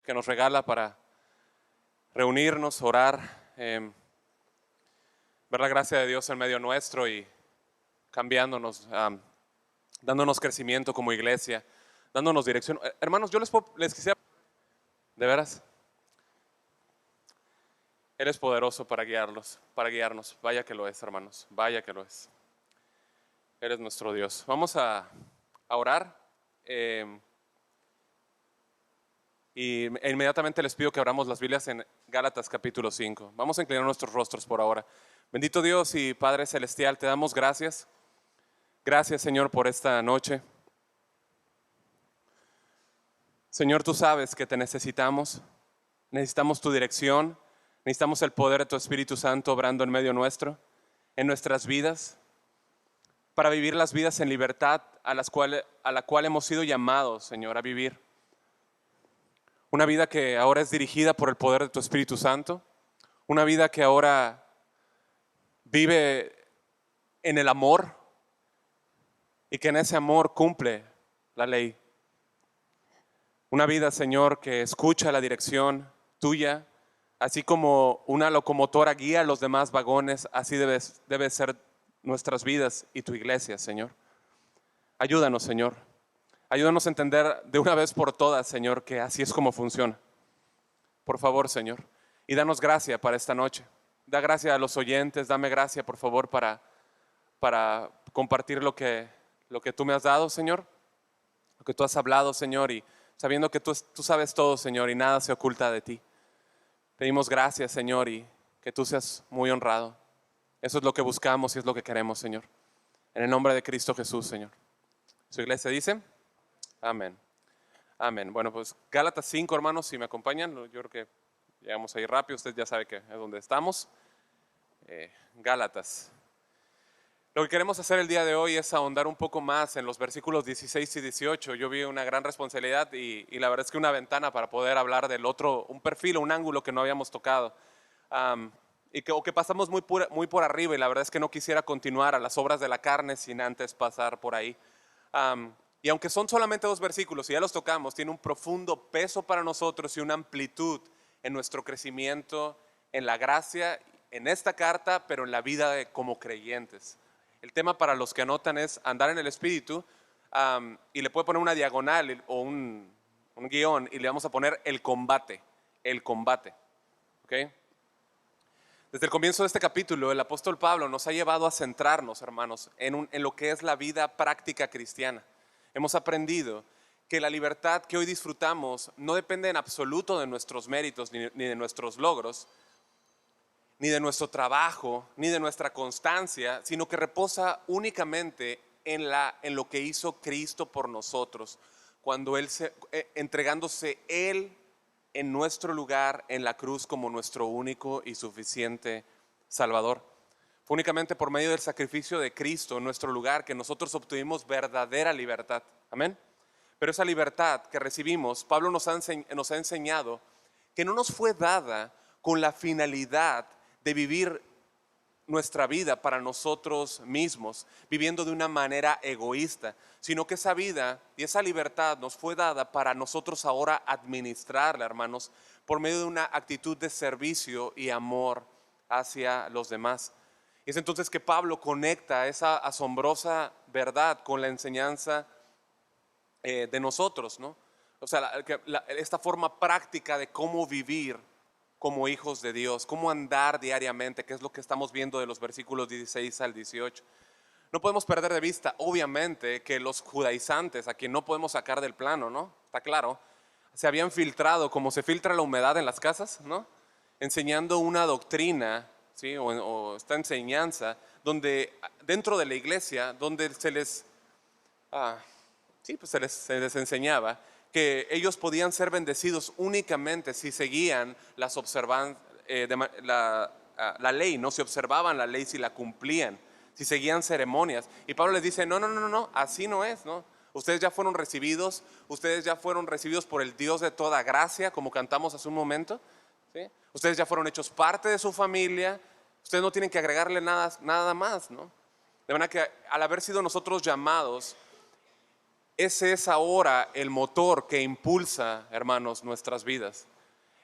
que nos regala para reunirnos, orar, ver la gracia de Dios en medio nuestro y cambiándonos, dándonos crecimiento como iglesia, dándonos dirección. Hermanos, yo les quisiera, de veras, Él es poderoso para guiarnos. Vaya que lo es, hermanos, vaya que lo es. Él es nuestro Dios. Vamos a orar. Y inmediatamente les pido que abramos las Biblias en Gálatas capítulo 5. Vamos a inclinar nuestros rostros por ahora. Bendito Dios y Padre Celestial, te damos gracias. Gracias, Señor, por esta noche. Señor, tú sabes que te necesitamos. Necesitamos tu dirección. Necesitamos el poder de tu Espíritu Santo obrando en medio nuestro, en nuestras vidas, para vivir las vidas en libertad a la cual hemos sido llamados, Señor, a vivir. Una vida que ahora es dirigida por el poder de tu Espíritu Santo. Una vida que ahora vive en el amor y que en ese amor cumple la ley. Una vida, Señor, que escucha la dirección tuya, así como una locomotora guía a los demás vagones, así debe ser nuestras vidas y tu iglesia, Señor. Ayúdanos, Señor. Ayúdanos a entender de una vez por todas, Señor, que así es como funciona. Por favor, Señor. Y danos gracia para esta noche. Da gracia a los oyentes, dame gracia, por favor, para compartir lo que tú me has dado, Señor. Lo que tú has hablado, Señor, y sabiendo que tú sabes todo, Señor, y nada se oculta de ti. Pedimos gracias, Señor, y que tú seas muy honrado. Eso es lo que buscamos y es lo que queremos, Señor. En el nombre de Cristo Jesús, Señor. Su iglesia dice... Amén. Amén. Bueno, pues Gálatas 5, hermanos, si me acompañan, yo creo que llegamos ahí rápido, usted ya sabe que es donde estamos. Gálatas. Lo que queremos hacer el día de hoy es ahondar un poco más en los versículos 16 y 18. Yo vi una gran responsabilidad y la verdad es que una ventana para poder hablar del otro, un perfil o un ángulo que no habíamos tocado. O que pasamos muy por arriba, y la verdad es que no quisiera continuar a las obras de la carne sin antes pasar por ahí. Y aunque son solamente 2 versículos y ya los tocamos, tiene un profundo peso para nosotros y una amplitud en nuestro crecimiento, en la gracia, en esta carta, pero en la vida como creyentes. El tema para los que anotan es andar en el Espíritu, y le puede poner una diagonal o un guión y le vamos a poner el combate. ¿Okay? Desde el comienzo de este capítulo, el apóstol Pablo nos ha llevado a centrarnos, hermanos, en lo que es la vida práctica cristiana. Hemos aprendido que la libertad que hoy disfrutamos no depende en absoluto de nuestros méritos, ni de nuestros logros, ni de nuestro trabajo, ni de nuestra constancia, sino que reposa únicamente en lo que hizo Cristo por nosotros, cuando entregándose Él en nuestro lugar en la cruz como nuestro único y suficiente Salvador. Fue únicamente por medio del sacrificio de Cristo en nuestro lugar que nosotros obtuvimos verdadera libertad. Amén. Pero esa libertad que recibimos, Pablo nos ha enseñado que no nos fue dada con la finalidad de vivir nuestra vida para nosotros mismos, viviendo de una manera egoísta, sino que esa vida y esa libertad nos fue dada para nosotros ahora administrarla, hermanos, por medio de una actitud de servicio y amor hacia los demás. Es entonces que Pablo conecta esa asombrosa verdad con la enseñanza de nosotros, ¿no? O sea, esta forma práctica de cómo vivir como hijos de Dios, cómo andar diariamente, que es lo que estamos viendo de los versículos 16 al 18. No podemos perder de vista, obviamente, que los judaizantes, a quien no podemos sacar del plano, ¿no? Está claro, se habían filtrado como se filtra la humedad en las casas, ¿no? Enseñando una doctrina, ¿sí? o esta enseñanza, donde dentro de la iglesia, donde se les enseñaba que ellos podían ser bendecidos únicamente si seguían la ley, no, si observaban la ley, si la cumplían, si seguían ceremonias. Y Pablo les dice, no, así no es, ¿no? Ustedes ya fueron recibidos por el Dios de toda gracia, como cantamos hace un momento, ¿sí? Ustedes ya fueron hechos parte de su familia, ustedes no tienen que agregarle nada más, ¿no? De manera que al haber sido nosotros llamados ese es ahora el motor que impulsa, hermanos, nuestras vidas.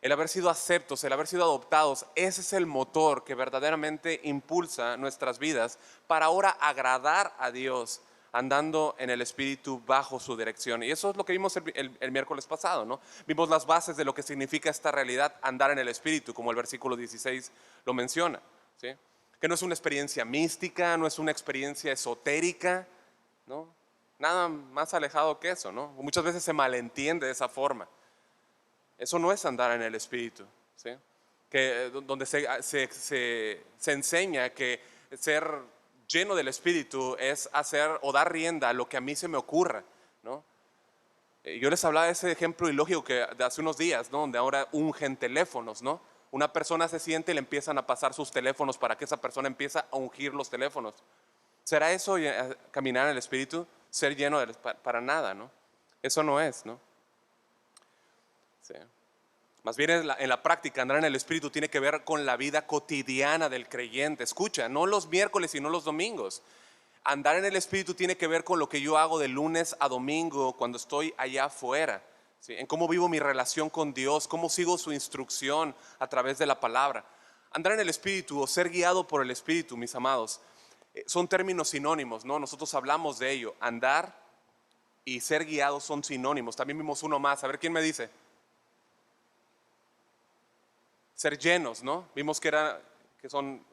El haber sido aceptos, el haber sido adoptados, ese es el motor que verdaderamente impulsa nuestras vidas para ahora agradar a Dios, andando en el Espíritu bajo su dirección. Y eso es lo que vimos el miércoles pasado, ¿no? Vimos las bases de lo que significa esta realidad, andar en el Espíritu, como el versículo 16 lo menciona, ¿sí? Que no es una experiencia mística, no es una experiencia esotérica, ¿no? Nada más alejado que eso, ¿no? Muchas veces se malentiende de esa forma. Eso no es andar en el Espíritu, ¿sí? Donde se enseña que ser lleno del Espíritu es hacer o dar rienda a lo que a mí se me ocurra, ¿no? Yo les hablaba de ese ejemplo ilógico que de hace unos días, ¿no? Donde ahora ungen teléfonos, ¿no? Una persona se siente y le empiezan a pasar sus teléfonos para que esa persona empiece a ungir los teléfonos. ¿Será eso caminar en el Espíritu? Ser lleno para nada, ¿no? Eso no es, ¿no? Sí. Más bien en la práctica, andar en el Espíritu tiene que ver con la vida cotidiana del creyente. Escucha, no los miércoles y no los domingos. Andar en el Espíritu tiene que ver con lo que yo hago de lunes a domingo cuando estoy allá afuera, ¿sí? En cómo vivo mi relación con Dios, cómo sigo su instrucción a través de la palabra. Andar en el Espíritu o ser guiado por el Espíritu, mis amados, son términos sinónimos, ¿no? Nosotros hablamos de ello. Andar y ser guiado son sinónimos. También vimos uno más. A ver, ¿quién me dice? Ser llenos, ¿no? Vimos que son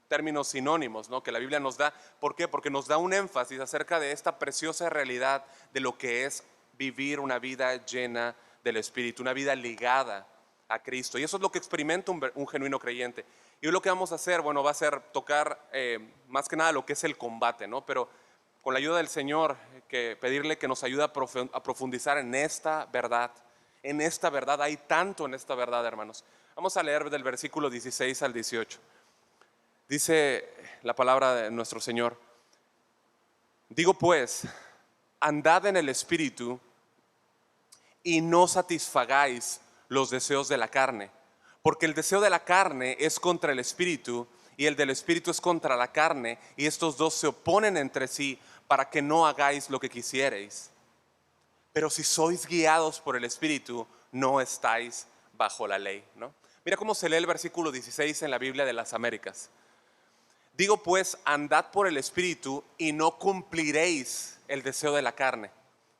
términos sinónimos, ¿no? Que la Biblia nos da. ¿Por qué? Porque nos da un énfasis acerca de esta preciosa realidad de lo que es vivir una vida llena del Espíritu, una vida ligada a Cristo. Y eso es lo que experimenta un genuino creyente. Y hoy lo que vamos a hacer, bueno, va a ser tocar más que nada lo que es el combate, ¿no? Pero con la ayuda del Señor, pedirle que nos ayude a profundizar en esta verdad. En esta verdad, hay tanto en esta verdad, hermanos. Vamos a leer del versículo 16 al 18. Dice la palabra de nuestro Señor: digo pues, andad en el Espíritu y no satisfagáis los deseos de la carne, porque el deseo de la carne es contra el Espíritu y el del Espíritu es contra la carne, y estos dos se oponen entre sí para que no hagáis lo que quisierais. Pero si sois guiados por el Espíritu, no estáis bajo la ley, ¿no? Mira cómo se lee el versículo 16 en la Biblia de las Américas. Digo pues, andad por el Espíritu y no cumpliréis el deseo de la carne.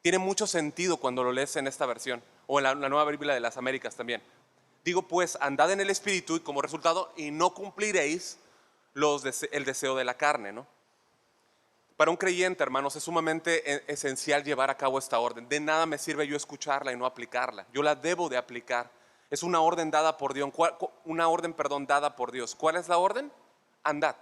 Tiene mucho sentido cuando lo lees en esta versión, o en la Nueva Biblia de las Américas también. Digo pues, andad en el Espíritu y como resultado, y no cumpliréis el deseo de la carne, ¿no? Para un creyente, hermanos, es sumamente esencial llevar a cabo esta orden. De nada me sirve yo escucharla y no aplicarla. Yo la debo de aplicar. Es una orden dada por Dios, dada por Dios. ¿Cuál es la orden? Andad.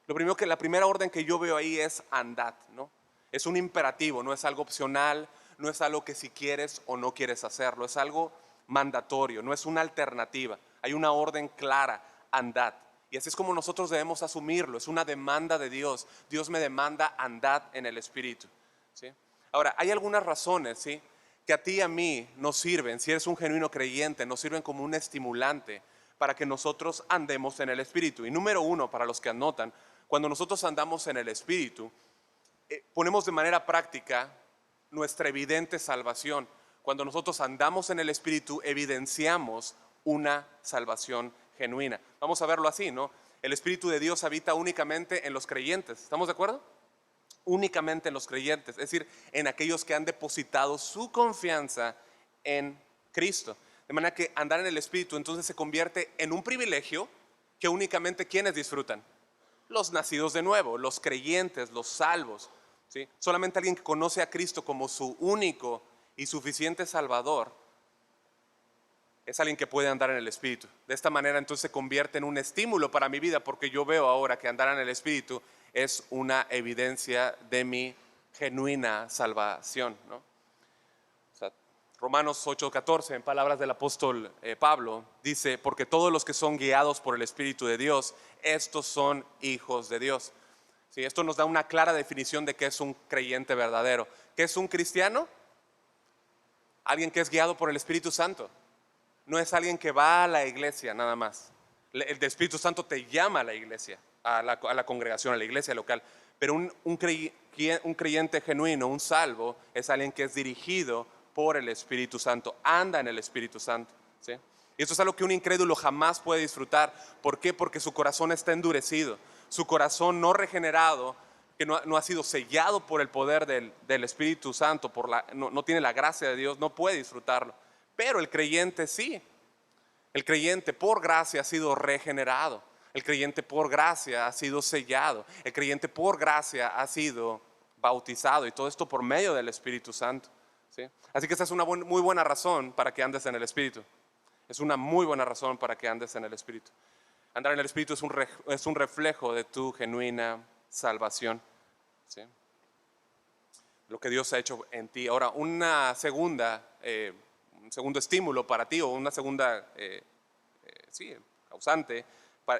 La primera orden que yo veo ahí es andad, ¿no? Es un imperativo, no es algo opcional, no es algo que si quieres o no quieres hacerlo, es algo mandatorio, no es una alternativa. Hay una orden clara, andad. Y así es como nosotros debemos asumirlo, es una demanda de Dios. Dios me demanda andad en el Espíritu, ¿sí? Ahora, hay algunas razones, ¿sí?, que a ti y a mí nos sirven, si eres un genuino creyente, nos sirven como un estimulante para que nosotros andemos en el Espíritu. Y número uno, para los que anotan, cuando nosotros andamos en el Espíritu, ponemos de manera práctica nuestra evidente salvación. Cuando nosotros andamos en el Espíritu, evidenciamos una salvación genuina. Vamos a verlo así, ¿no? El Espíritu de Dios habita únicamente en los creyentes. ¿Estamos de acuerdo? Únicamente en los creyentes, es decir, en aquellos que han depositado su confianza en Cristo. De manera que andar en el Espíritu entonces se convierte en un privilegio que únicamente quienes disfrutan: los nacidos de nuevo, los creyentes, los salvos, ¿sí? Solamente alguien que conoce a Cristo como su único y suficiente Salvador es alguien que puede andar en el Espíritu. De esta manera entonces se convierte en un estímulo para mi vida, porque yo veo ahora que andar en el Espíritu es una evidencia de mi genuina salvación, ¿no? O sea, Romanos 8:14, en palabras del apóstol Pablo, dice: porque todos los que son guiados por el Espíritu de Dios, estos son hijos de Dios. ¿Sí? Esto nos da una clara definición de qué es un creyente verdadero. ¿Qué es un cristiano? Alguien que es guiado por el Espíritu Santo. No es alguien que va a la iglesia nada más. El Espíritu Santo te llama a la iglesia, a la congregación, a la iglesia local. Pero un un creyente genuino, un salvo, es alguien que es dirigido por el Espíritu Santo, anda en el Espíritu Santo, ¿sí? Y esto es algo que un incrédulo jamás puede disfrutar. ¿Por qué? Porque su corazón está endurecido, su corazón no regenerado, que no ha sido sellado por el poder del Espíritu Santo, no tiene la gracia de Dios, no puede disfrutarlo. Pero el creyente sí. El creyente por gracia ha sido regenerado. El creyente por gracia ha sido sellado. El creyente por gracia ha sido bautizado. Y todo esto por medio del Espíritu Santo, ¿sí? Así que esta es una muy buena razón para que andes en el Espíritu. Es una muy buena razón para que andes en el Espíritu. Andar en el Espíritu es un reflejo de tu genuina salvación, ¿sí? Lo que Dios ha hecho en ti. Ahora, un segundo estímulo para ti, o una segunda causante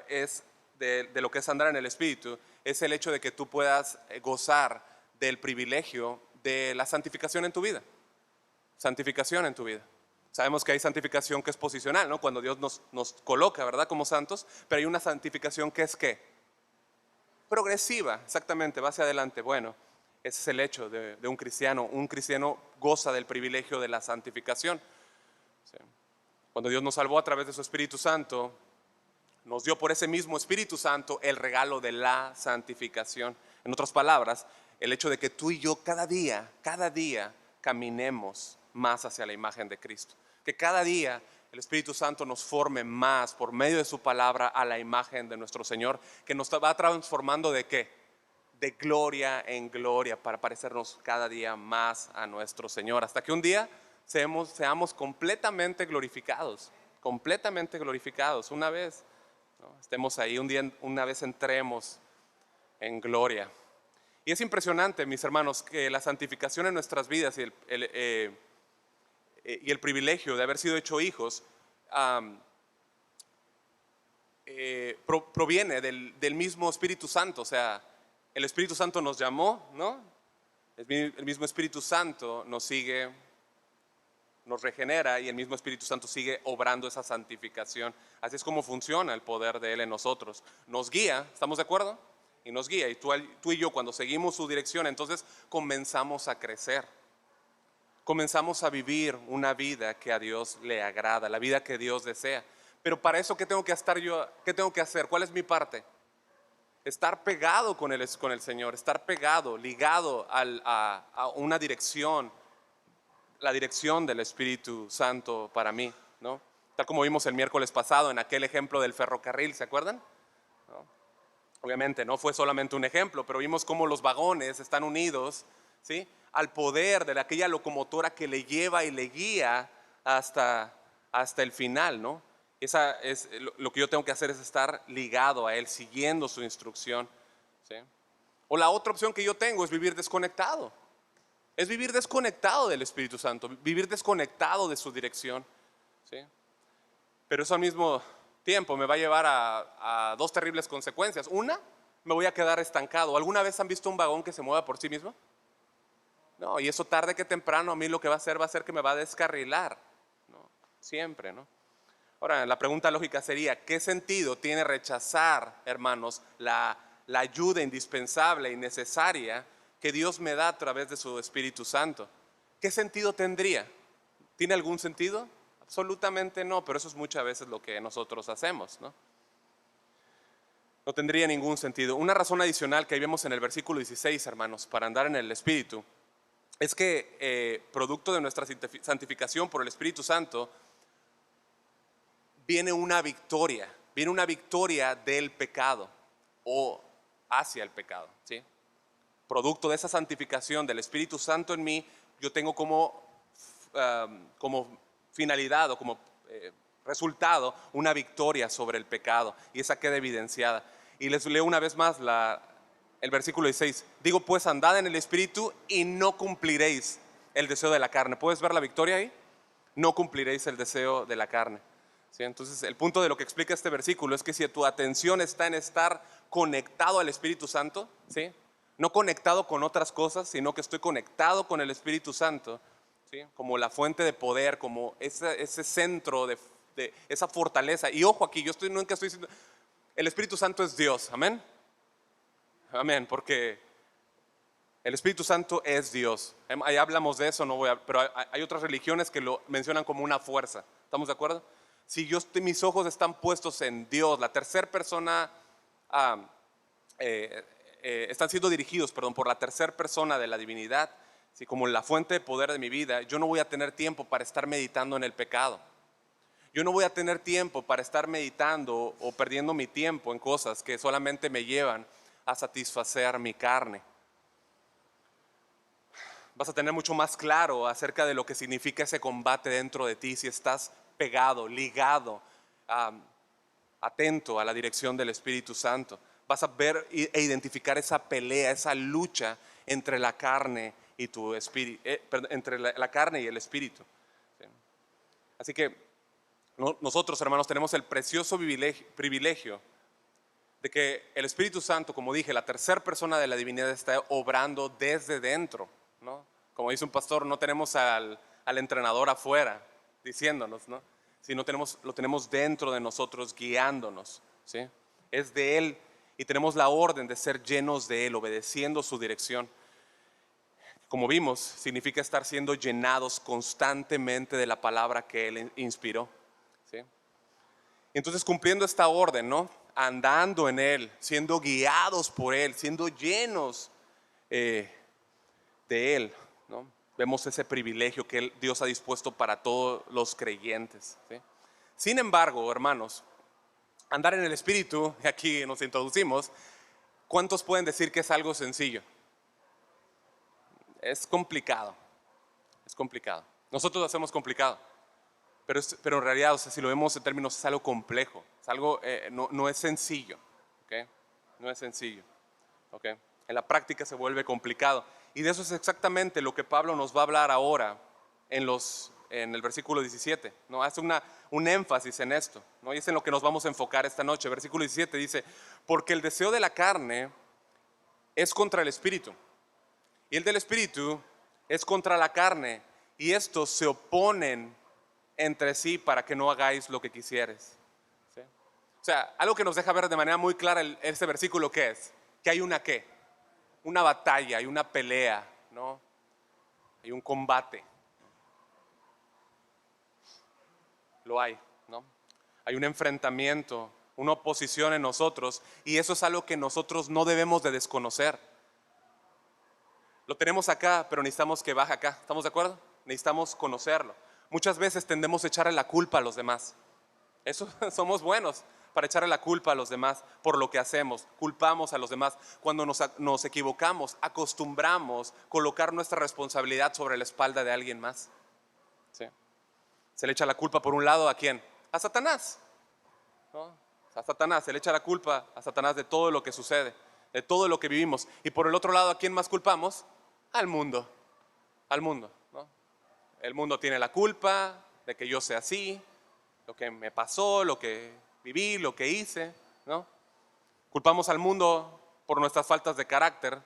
es de lo que es andar en el Espíritu, es el hecho de que tú puedas gozar del privilegio de la santificación en tu vida. Santificación en tu vida. Sabemos que hay santificación que es posicional, ¿no? Cuando Dios nos coloca, ¿verdad?, como santos, pero hay una santificación que es ¿qué? Progresiva, exactamente, va hacia adelante. Bueno, ese es el hecho de un cristiano. Un cristiano goza del privilegio de la santificación, ¿sí? Cuando Dios nos salvó a través de su Espíritu Santo, nos dio por ese mismo Espíritu Santo el regalo de la santificación. En otras palabras, el hecho de que tú y yo cada día caminemos más hacia la imagen de Cristo. Que cada día el Espíritu Santo nos forme más por medio de su palabra a la imagen de nuestro Señor, que nos va transformando ¿de qué? De gloria en gloria, para parecernos cada día más a nuestro Señor, hasta que un día seamos completamente glorificados, una vez, ¿no? Estemos ahí, una vez entremos en gloria. Y es impresionante, mis hermanos, que la santificación en nuestras vidas y el privilegio de haber sido hecho hijos proviene del mismo Espíritu Santo. O sea, el Espíritu Santo nos llamó, ¿no? El mismo Espíritu Santo nos sigue, nos regenera, y el mismo Espíritu Santo sigue obrando esa santificación. Así es como funciona el poder de Él en nosotros. Nos guía, ¿estamos de acuerdo? Y nos guía, y tú y yo, cuando seguimos su dirección, entonces comenzamos a crecer. Comenzamos a vivir una vida que a Dios le agrada, la vida que Dios desea. Pero para eso, ¿qué tengo que hacer? ¿Cuál es mi parte? Estar pegado con el Señor, estar pegado, ligado a una dirección, la dirección del Espíritu Santo para mí, ¿no? Tal como vimos el miércoles pasado en aquel ejemplo del ferrocarril, ¿se acuerdan? ¿No? Obviamente no fue solamente un ejemplo, pero vimos cómo los vagones están unidos, ¿sí?, al poder de aquella locomotora que le lleva y le guía hasta el final, ¿no? Esa es lo que yo tengo que hacer, es estar ligado a Él, siguiendo su instrucción, ¿sí? O la otra opción que yo tengo es vivir desconectado. Es vivir desconectado del Espíritu Santo, vivir desconectado de su dirección, ¿sí? Pero eso al mismo tiempo me va a llevar a dos terribles consecuencias. Una, me voy a quedar estancado. ¿Alguna vez han visto un vagón que se mueva por sí mismo? No, y eso tarde que temprano a mí lo que va a hacer que me va a descarrilar, ¿no? Siempre, ¿no? Ahora, la pregunta lógica sería, ¿qué sentido tiene rechazar, hermanos, la ayuda indispensable y necesaria que Dios me da a través de su Espíritu Santo? ¿Qué sentido tendría? ¿Tiene algún sentido? Absolutamente no, pero eso es muchas veces lo que nosotros hacemos, ¿no? No tendría ningún sentido. Una razón adicional que ahí vemos en el versículo 16, hermanos, para andar en el Espíritu, es que producto de nuestra santificación por el Espíritu Santo, viene una victoria del pecado o hacia el pecado, ¿sí? Producto de esa santificación del Espíritu Santo en mí, yo tengo como finalidad o como resultado una victoria sobre el pecado, y esa queda evidenciada. Y les leo una vez más el versículo 16. Digo, pues andad en el Espíritu y no cumpliréis el deseo de la carne. ¿Puedes ver la victoria ahí? No cumpliréis el deseo de la carne, ¿sí? Entonces, el punto de lo que explica este versículo es que si tu atención está en estar conectado al Espíritu Santo, ¿sí?, no conectado con otras cosas, sino que estoy conectado con el Espíritu Santo, ¿sí?, como la fuente de poder, como ese centro de esa fortaleza. Y ojo aquí, nunca estoy diciendo, el Espíritu Santo es Dios, amén. Amén, porque El Espíritu Santo es Dios. Ahí hablamos de eso, pero hay otras religiones que lo mencionan como una fuerza. ¿Estamos de acuerdo? Si mis ojos están puestos en Dios, la tercera persona, están siendo dirigidos, por la tercera persona de la divinidad, ¿sí? Como la fuente de poder de mi vida, yo no voy a tener tiempo para estar meditando en el pecado. Yo no voy a tener tiempo para estar meditando o perdiendo mi tiempo en cosas que solamente me llevan a satisfacer mi carne. Vas a tener mucho más claro acerca de lo que significa ese combate dentro de ti si estás pegado, ligado, atento a la dirección del Espíritu Santo. Vas a ver e identificar esa pelea, esa lucha entre la carne y tu espíritu, entre la carne y el Espíritu. ¿Sí? Así que nosotros, hermanos, tenemos el precioso privilegio de que el Espíritu Santo, como dije, la tercera persona de la divinidad está obrando desde dentro, ¿no? Como dice un pastor, no tenemos al entrenador afuera diciéndonos, ¿no? Sino lo tenemos dentro de nosotros guiándonos, ¿sí? Es de Él y tenemos la orden de ser llenos de Él, obedeciendo su dirección. Como vimos, significa estar siendo llenados constantemente de la palabra que Él inspiró, ¿sí? Entonces, cumpliendo esta orden, ¿no? Andando en Él, siendo guiados por Él, siendo llenos de Él, ¿no? Vemos ese privilegio que Dios ha dispuesto para todos los creyentes, ¿sí? Sin embargo, hermanos, andar en el Espíritu, y aquí nos introducimos, ¿cuántos pueden decir que es algo sencillo? Es complicado, es complicado. Nosotros lo hacemos complicado. Pero en realidad, o sea, si lo vemos en términos, es algo complejo, es algo, no es sencillo, ¿okay? No es sencillo, ¿okay? En la práctica se vuelve complicado. Y de eso es exactamente lo que Pablo nos va a hablar ahora en el versículo 17, ¿no? Hace un énfasis en esto, ¿no? Y es en lo que nos vamos a enfocar esta noche. Versículo 17 dice, porque el deseo de la carne es contra el espíritu, y el del espíritu es contra la carne, y estos se oponen entre sí para que no hagáis lo que quisieres, ¿sí? O sea, algo que nos deja ver de manera muy clara este versículo, ¿qué es? Que hay una batalla, hay una pelea, ¿no? Hay un combate. Lo hay, ¿no? Hay un enfrentamiento, una oposición en nosotros, y eso es algo que nosotros no debemos de desconocer. Lo tenemos acá, pero necesitamos que baje acá. ¿Estamos de acuerdo? Necesitamos conocerlo. Muchas veces tendemos a echarle la culpa a los demás. Eso somos buenos para echarle la culpa a los demás por lo que hacemos. Culpamos a los demás. Cuando nos equivocamos, acostumbramos colocar nuestra responsabilidad sobre la espalda de alguien más, ¿sí? Se le echa la culpa por un lado, ¿a quién? A Satanás, ¿no? A Satanás, se le echa la culpa a Satanás de todo lo que sucede, de todo lo que vivimos. Y por el otro lado, ¿a quién más culpamos? Al mundo, ¿no? El mundo tiene la culpa de que yo sea así, lo que me pasó, lo que viví, lo que hice, ¿no? Culpamos al mundo por nuestras faltas de carácter.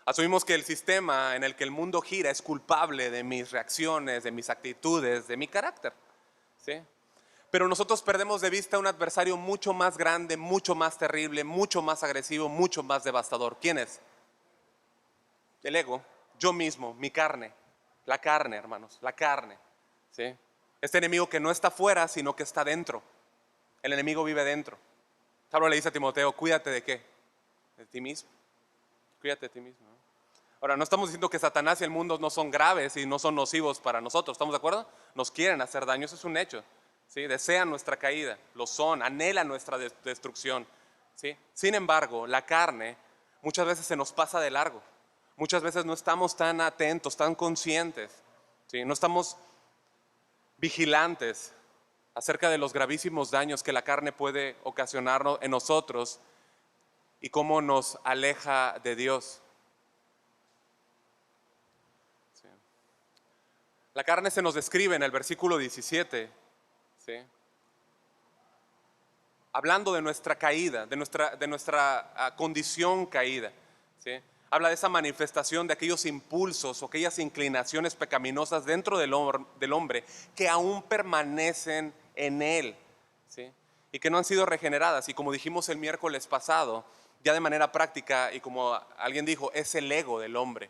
Asumimos que el sistema en el que el mundo gira es culpable de mis reacciones, de mis actitudes, de mi carácter, ¿sí? Pero nosotros perdemos de vista un adversario mucho más grande, mucho más terrible, mucho más agresivo, mucho más devastador. ¿Quién es? El ego, yo mismo, mi carne. La carne, hermanos, la carne, ¿sí? Este enemigo que no está fuera, sino que está dentro. El enemigo vive dentro. Pablo le dice a Timoteo, cuídate de qué? De ti mismo. Cuídate de ti mismo, ¿no? Ahora, no estamos diciendo que Satanás y el mundo no son graves y no son nocivos para nosotros, ¿estamos de acuerdo? Nos quieren hacer daño, eso es un hecho, ¿sí? Desean nuestra caída, lo son, anhelan nuestra destrucción, ¿sí? Sin embargo, la carne muchas veces se nos pasa de largo. Muchas veces no estamos tan atentos, tan conscientes, ¿sí? No estamos vigilantes acerca de los gravísimos daños que la carne puede ocasionar en nosotros y cómo nos aleja de Dios. ¿Sí? La carne se nos describe en el versículo 17, ¿sí? Hablando de nuestra caída, de nuestra condición caída, ¿sí? Habla de esa manifestación de aquellos impulsos o aquellas inclinaciones pecaminosas dentro del hombre que aún permanecen en él, ¿sí? Y que no han sido regeneradas. Y como dijimos el miércoles pasado, ya de manera práctica, y como alguien dijo, es el ego del hombre.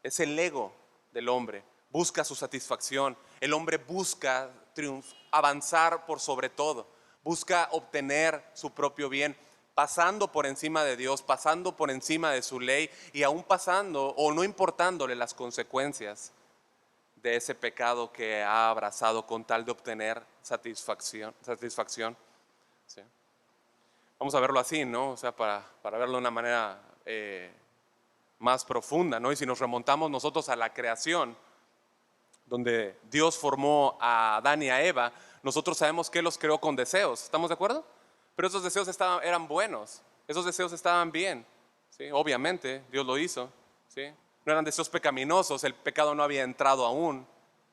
Es el ego del hombre. Busca su satisfacción. El hombre busca avanzar por sobre todo. Busca obtener su propio bien, pasando por encima de Dios, pasando por encima de su ley y aún pasando o no importándole las consecuencias de ese pecado que ha abrazado con tal de obtener satisfacción. ¿Sí? Vamos a verlo así, ¿no? O sea, para verlo de una manera más profunda, ¿no? Y si nos remontamos nosotros a la creación, donde Dios formó a Adán y a Eva, nosotros sabemos que Él los creó con deseos, ¿estamos de acuerdo? Pero esos deseos eran buenos, esos deseos estaban bien, ¿sí? Obviamente Dios lo hizo, ¿sí? No eran deseos pecaminosos, el pecado no había entrado aún,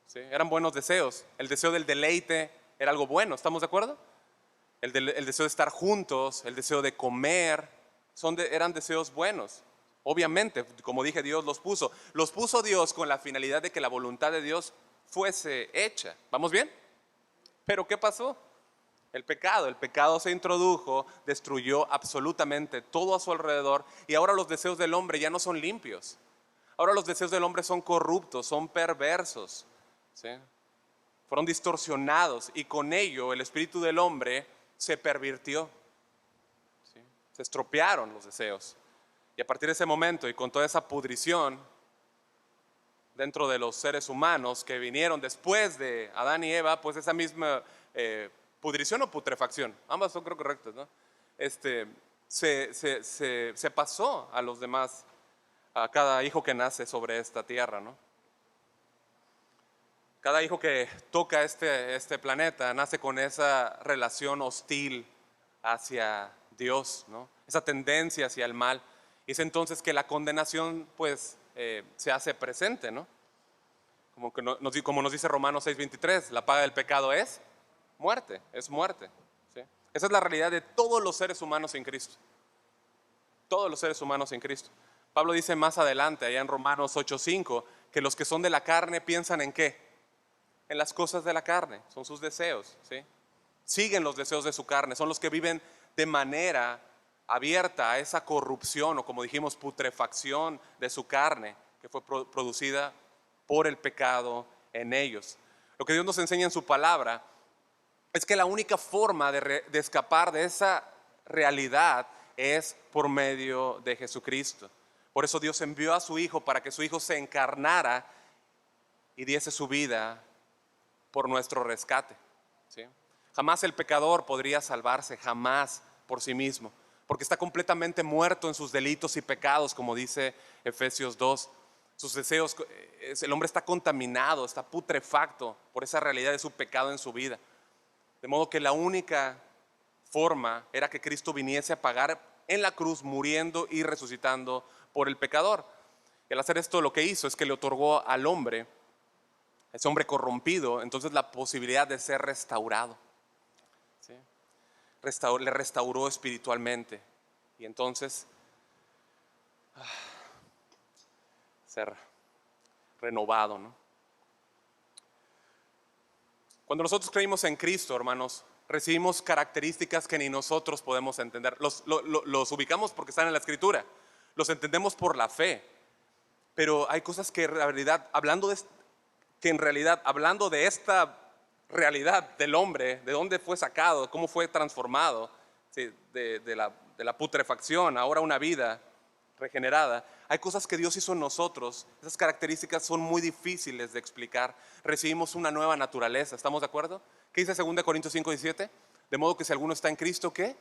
¿sí? Eran buenos deseos, el deseo del deleite era algo bueno, ¿estamos de acuerdo? El deseo de estar juntos, el deseo de comer, eran deseos buenos. Obviamente, como dije, Dios los puso. Los puso Dios con la finalidad de que la voluntad de Dios fuese hecha. ¿Vamos bien? Pero ¿qué pasó? El pecado se introdujo, destruyó absolutamente todo a su alrededor y ahora los deseos del hombre ya no son limpios. Ahora los deseos del hombre son corruptos, son perversos, ¿sí? Fueron distorsionados y con ello el espíritu del hombre se pervirtió, ¿sí? Se estropearon los deseos. Y a partir de ese momento y con toda esa pudrición dentro de los seres humanos que vinieron después de Adán y Eva, pues esa misma pudrición o putrefacción, ambas son creo correctas, ¿no? Se pasó a los demás, a cada hijo que nace sobre esta tierra, ¿no? Cada hijo que toca este planeta nace con esa relación hostil hacia Dios, ¿no? Esa tendencia hacia el mal. Es entonces que la condenación pues se hace presente, ¿no? Como nos dice Romanos 6:23, la paga del pecado es muerte, ¿sí? Esa es la realidad de todos los seres humanos en Cristo. Todos los seres humanos en Cristo. Pablo dice más adelante, allá en Romanos 8:5, que los que son de la carne piensan ¿en qué? En las cosas de la carne, son sus deseos, ¿sí? Siguen los deseos de su carne, son los que viven de manera abierta a esa corrupción o como dijimos putrefacción de su carne que fue producida por el pecado en ellos. Lo que Dios nos enseña en su palabra es que la única forma de escapar de esa realidad es por medio de Jesucristo. Por eso Dios envió a su Hijo para que su Hijo se encarnara y diese su vida por nuestro rescate, ¿sí? Jamás el pecador podría salvarse, jamás por sí mismo, porque está completamente muerto en sus delitos y pecados, como dice Efesios 2. Sus deseos, el hombre está contaminado, está putrefacto por esa realidad de su pecado en su vida. De modo que la única forma era que Cristo viniese a pagar en la cruz, muriendo y resucitando por el pecador. Y al hacer esto lo que hizo es que le otorgó al hombre, ese hombre corrompido, entonces la posibilidad de ser restaurado, ¿sí? Le restauró espiritualmente y entonces ser renovado, ¿no? Cuando nosotros creímos en Cristo, hermanos, recibimos características que ni nosotros podemos entender. Los ubicamos porque están en la Escritura, los entendemos por la fe, pero hay cosas que en realidad, hablando de esta realidad del hombre, de dónde fue sacado, cómo fue transformado, ¿sí? de la putrefacción, ahora una vida regenerada, hay cosas que Dios hizo en nosotros, esas características son muy difíciles de explicar. Recibimos una nueva naturaleza, ¿estamos de acuerdo? ¿Qué dice 2 Corintios 5:17? De modo que si alguno está en Cristo, ¿qué?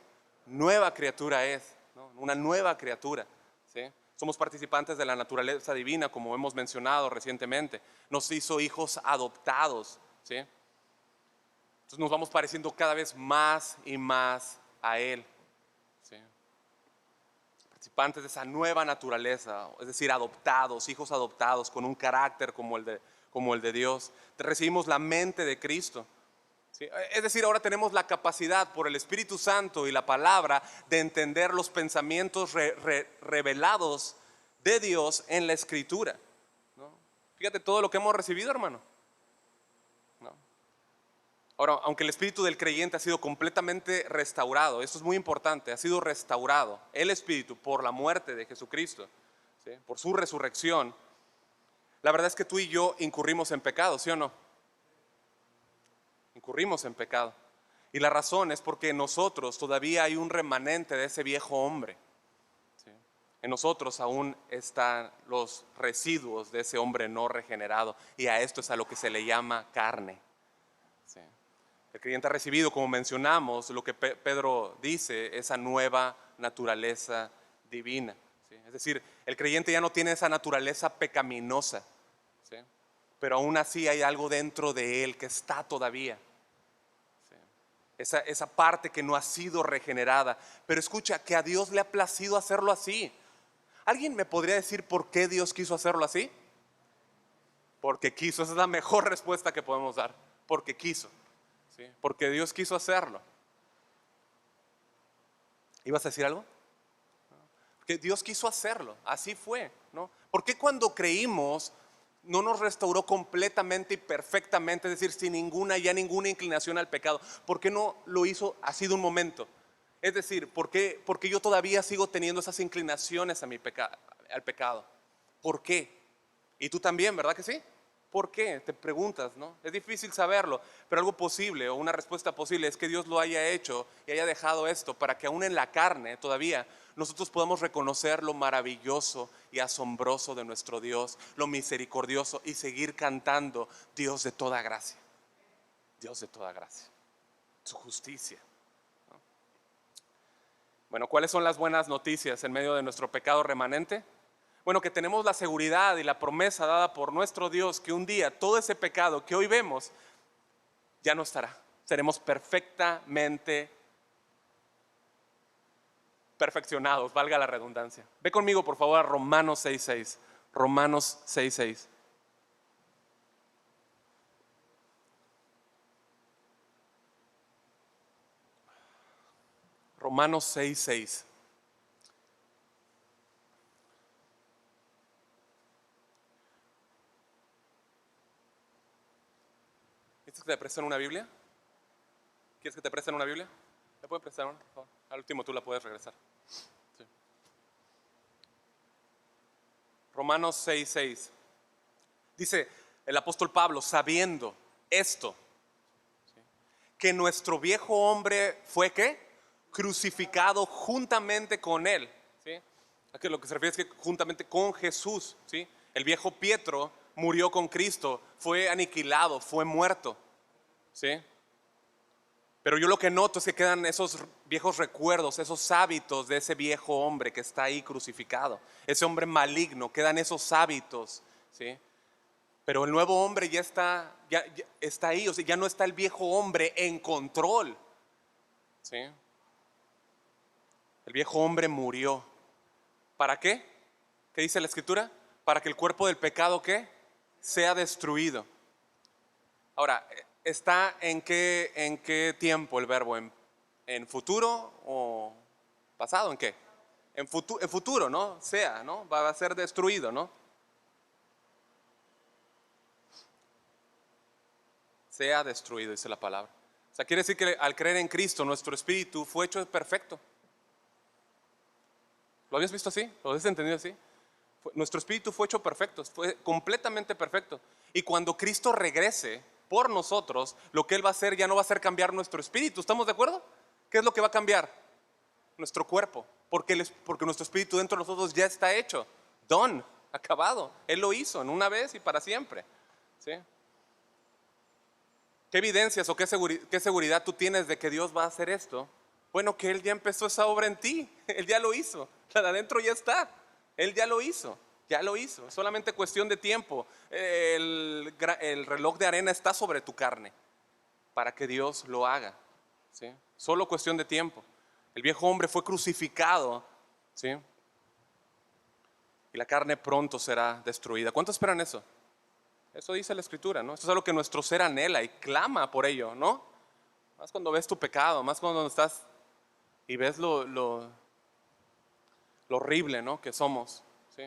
Nueva criatura es, ¿no? Una nueva criatura, ¿sí? Somos participantes de la naturaleza divina, como hemos mencionado recientemente. Nos hizo hijos adoptados, ¿sí? Entonces nos vamos pareciendo cada vez más y más a Él, ¿sí? Participantes de esa nueva naturaleza, es decir, adoptados, hijos adoptados con un carácter como el de Dios. Recibimos la mente de Cristo, ¿sí? Es decir, ahora tenemos la capacidad por el Espíritu Santo y la palabra de entender los pensamientos revelados de Dios en la Escritura, ¿no? Fíjate todo lo que hemos recibido, hermano, ¿no? Ahora, aunque el espíritu del creyente ha sido completamente restaurado, esto es muy importante, ha sido restaurado el espíritu por la muerte de Jesucristo, ¿sí? Por su resurrección, la verdad es que tú y yo incurrimos en pecado, ¿sí o no? Incurrimos en pecado. Y la razón es porque en nosotros todavía hay un remanente de ese viejo hombre, ¿sí? En nosotros aún están los residuos de ese hombre no regenerado, y a esto es a lo que se le llama carne, ¿sí? El creyente ha recibido, como mencionamos, lo que Pedro dice, esa nueva naturaleza divina, ¿sí? Es decir, el creyente ya no tiene esa naturaleza pecaminosa, ¿sí? Pero aún así hay algo dentro de él que está todavía, ¿sí? Esa parte que no ha sido regenerada. Pero escucha, que a Dios le ha placido hacerlo así. ¿Alguien me podría decir por qué Dios quiso hacerlo así? Porque quiso, esa es la mejor respuesta que podemos dar. Porque quiso, ¿sí? Porque Dios quiso hacerlo. ¿Ibas a decir algo? Porque Dios quiso hacerlo, así fue, ¿no? ¿Por qué cuando creímos no nos restauró completamente y perfectamente, es decir, sin ninguna inclinación al pecado? ¿Por qué no lo hizo así de un momento? Es decir, porque yo todavía sigo teniendo esas inclinaciones al pecado? ¿Por qué? Y tú también, ¿verdad que sí? ¿Por qué? Te preguntas, ¿no? Es difícil saberlo, pero algo posible o una respuesta posible es que Dios lo haya hecho y haya dejado esto para que aún en la carne todavía nosotros podamos reconocer lo maravilloso y asombroso de nuestro Dios, lo misericordioso, y seguir cantando: Dios de toda gracia, Dios de toda gracia, su justicia. Bueno, ¿cuáles son las buenas noticias en medio de nuestro pecado remanente? Bueno, que tenemos la seguridad y la promesa dada por nuestro Dios que un día todo ese pecado que hoy vemos ya no estará. Seremos perfectamente perfeccionados, valga la redundancia. Ve conmigo por favor a Romanos 6:6. Romanos 6:6. Romanos 6:6. ¿Quieres que te presten una Biblia? ¿Quieres que te presten una Biblia? ¿Te pueden prestar una? Por favor. Al último tú la puedes regresar. Sí. Romanos 6:6. Dice el apóstol Pablo, sabiendo esto, que nuestro viejo hombre fue ¿qué? Crucificado juntamente con él, ¿sí? A que lo que se refiere es que juntamente con Jesús, ¿sí? El viejo Pietro murió con Cristo, fue aniquilado, fue muerto, ¿sí? Pero yo lo que noto es que quedan esos viejos recuerdos, esos hábitos de ese viejo hombre que está ahí crucificado, ese hombre maligno, quedan esos hábitos, ¿sí? Pero el nuevo hombre ya está ahí, o sea, ya no está el viejo hombre en control, ¿sí? El viejo hombre murió. ¿Para qué? ¿Qué dice la escritura? Para que el cuerpo del pecado, ¿qué? Sea destruido. Ahora, ¿está en qué tiempo el verbo? ¿En futuro o pasado? ¿En qué? En futuro, ¿no? Sea, ¿no? Va a ser destruido, ¿no? Sea destruido, dice la palabra. O sea, quiere decir que al creer en Cristo, nuestro espíritu fue hecho perfecto. ¿Lo habías visto así? ¿Lo habías entendido así? Nuestro espíritu fue hecho perfecto, fue completamente perfecto. Y cuando Cristo regrese por nosotros, lo que Él va a hacer ya no va a ser cambiar nuestro espíritu. ¿Estamos de acuerdo? ¿Qué es lo que va a cambiar? Nuestro cuerpo. Porque nuestro espíritu dentro de nosotros ya está hecho. Done, acabado. Él lo hizo en una vez y para siempre, ¿sí? ¿Qué evidencias o qué seguridad tú tienes de que Dios va a hacer esto? Bueno, que Él ya empezó esa obra en ti. Él ya lo hizo. La de adentro ya está. Él ya lo hizo. Ya lo hizo. Es solamente cuestión de tiempo. El reloj de arena está sobre tu carne para que Dios lo haga, ¿sí? Solo cuestión de tiempo. El viejo hombre fue crucificado, ¿sí? Y la carne pronto será destruida. ¿Cuántos esperan eso? Eso dice la escritura, ¿no? Esto es algo que nuestro ser anhela y clama por ello, ¿no? Más cuando ves tu pecado, más cuando estás y ves lo horrible, ¿no? Que somos, ¿sí?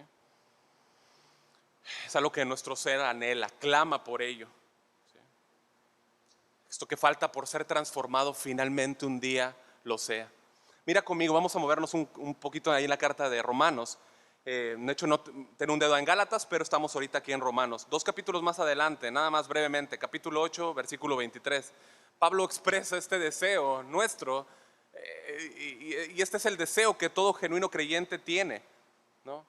Es algo que nuestro ser anhela, clama por ello, ¿sí? Esto que falta por ser transformado finalmente un día lo sea. Mira conmigo, vamos a movernos un poquito ahí en la carta de Romanos. De hecho, no tengo un dedo en Gálatas, pero estamos ahorita aquí en Romanos. 2 capítulos más adelante, nada más brevemente, capítulo 8, versículo 23. Pablo expresa este deseo nuestro, y este es el deseo que todo genuino creyente tiene, ¿no?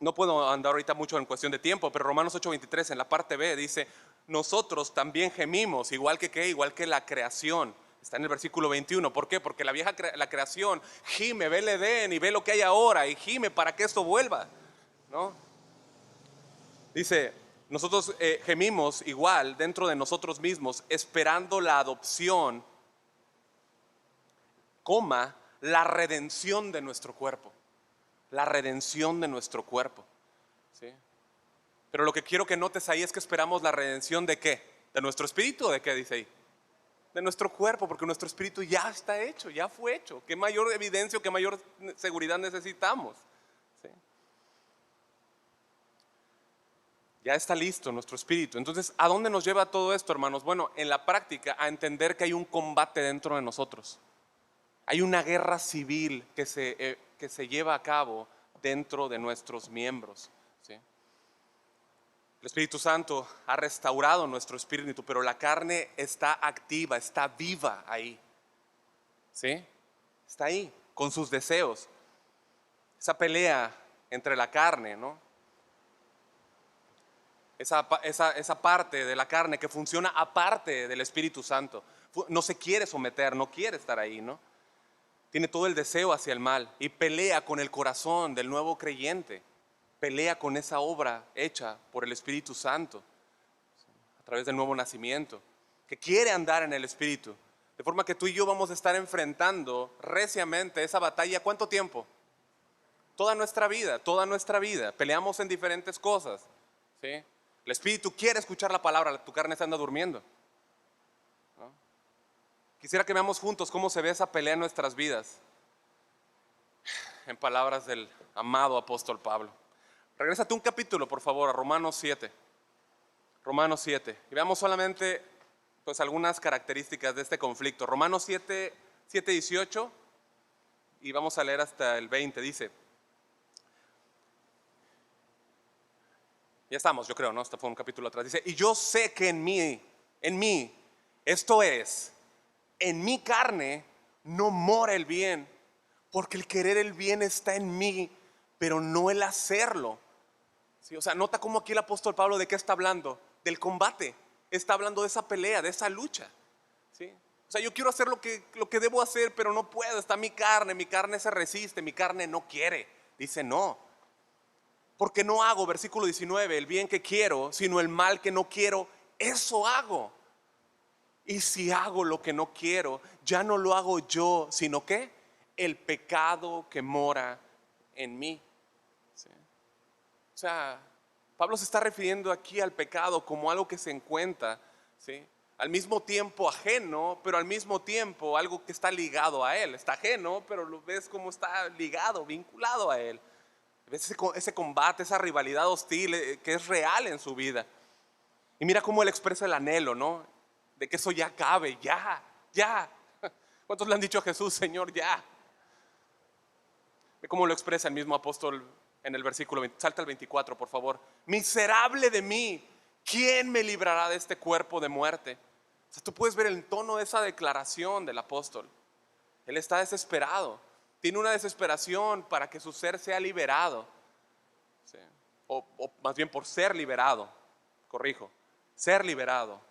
No puedo andar ahorita mucho en cuestión de tiempo, pero Romanos 8:23 en la parte B dice, nosotros también gemimos, igual que ¿qué? Igual que la creación. Está en el versículo 21. ¿Por qué? Porque la creación gime, ve el Edén y ve lo que hay ahora y gime para que esto vuelva, ¿no? Dice, nosotros gemimos igual dentro de nosotros mismos, esperando la adopción, la redención de nuestro cuerpo. La redención de nuestro cuerpo, ¿sí? Pero lo que quiero que notes ahí es que esperamos la redención ¿de qué? ¿De nuestro espíritu o de qué dice ahí? De nuestro cuerpo, porque nuestro espíritu ya está hecho, ya fue hecho. ¿Qué mayor evidencia o qué mayor seguridad necesitamos? ¿Sí? Ya está listo nuestro espíritu. Entonces, ¿a dónde nos lleva todo esto, hermanos? Bueno, en la práctica, a entender que hay un combate dentro de nosotros. Hay una guerra civil que se lleva a cabo dentro de nuestros miembros, ¿sí? El Espíritu Santo ha restaurado nuestro espíritu, pero la carne está activa, está viva ahí, ¿sí? Está ahí, con sus deseos. Esa pelea entre la carne, ¿no? Esa parte de la carne que funciona aparte del Espíritu Santo. No se quiere someter, no quiere estar ahí, ¿no? Tiene todo el deseo hacia el mal y pelea con el corazón del nuevo creyente. Pelea con esa obra hecha por el Espíritu Santo a través del nuevo nacimiento, que quiere andar en el Espíritu. De forma que tú y yo vamos a estar enfrentando reciamente esa batalla. ¿Cuánto tiempo? Toda nuestra vida, toda nuestra vida. Peleamos en diferentes cosas, ¿sí? El Espíritu quiere escuchar la palabra, tu carne se anda durmiendo, ¿no? Quisiera que veamos juntos cómo se ve esa pelea en nuestras vidas, en palabras del amado apóstol Pablo. Regrésate un capítulo, por favor, a Romanos 7. Romanos 7. Y veamos solamente pues algunas características de este conflicto. Romanos 7, 18, y vamos a leer hasta el 20. Dice, ya estamos, yo creo, ¿no? Este fue un capítulo atrás. Dice, y yo sé que en mí, esto es, en mi carne no mora el bien, porque el querer el bien está en mí, pero no el hacerlo. ¿Sí? O sea, nota cómo aquí el apóstol Pablo ¿de qué está hablando? Del combate. Está hablando de esa pelea, de esa lucha, ¿sí? O sea, yo quiero hacer lo que debo hacer, pero no puedo. Está mi carne se resiste, mi carne no quiere. Dice no. Porque no hago, versículo 19, el bien que quiero, sino el mal que no quiero, eso hago. Y si hago lo que no quiero, ya no lo hago yo, sino que el pecado que mora en mí. ¿Sí? O sea, Pablo se está refiriendo aquí al pecado como algo que se encuentra, ¿sí? Al mismo tiempo ajeno, pero al mismo tiempo algo que está ligado a él. Está ajeno, pero lo ves como está ligado, vinculado a él. Ves ese combate, esa rivalidad hostil que es real en su vida. Y mira cómo él expresa el anhelo, ¿no? De que eso ya acabe, ya. ¿Cuántos le han dicho a Jesús, Señor, ya? Ve cómo lo expresa el mismo apóstol en el versículo 20. Salta al 24, por favor. Miserable de mí, ¿quién me librará de este cuerpo de muerte? O sea, tú puedes ver el tono de esa declaración del apóstol. Él está desesperado. Tiene una desesperación para que su ser sea liberado, ¿sí? O más bien por ser liberado, corrijo, ser liberado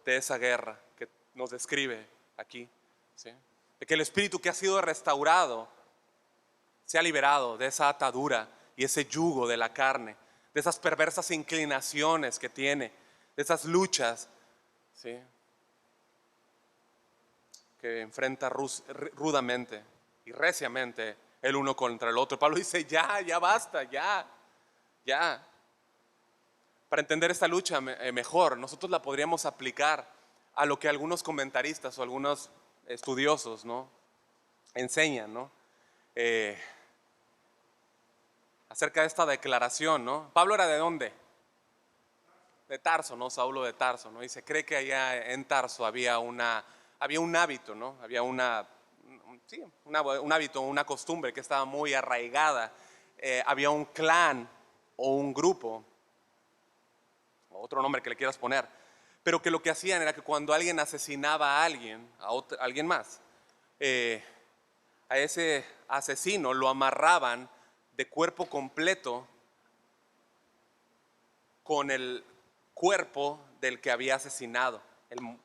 de esa guerra que nos describe aquí, ¿sí? De que el espíritu que ha sido restaurado sea liberado de esa atadura y ese yugo de la carne, de esas perversas inclinaciones que tiene, de esas luchas, ¿sí? Que enfrenta rudamente y reciamente el uno contra el otro. Pablo dice, ya basta, ya. Para entender esta lucha mejor, nosotros la podríamos aplicar a lo que algunos comentaristas o algunos estudiosos, ¿no? Enseñan, ¿no? Acerca de esta declaración, ¿no? Pablo era ¿de dónde? de Tarso, ¿no? Saulo de Tarso, ¿no? Y se cree que allá en Tarso había un hábito, ¿no? Había sí, un hábito, una costumbre que estaba muy arraigada. Había un clan o un grupo, o otro nombre que le quieras poner, pero que lo que hacían era que cuando alguien asesinaba a alguien, a alguien más, eh, a ese asesino lo amarraban de cuerpo completo con el cuerpo del que había asesinado,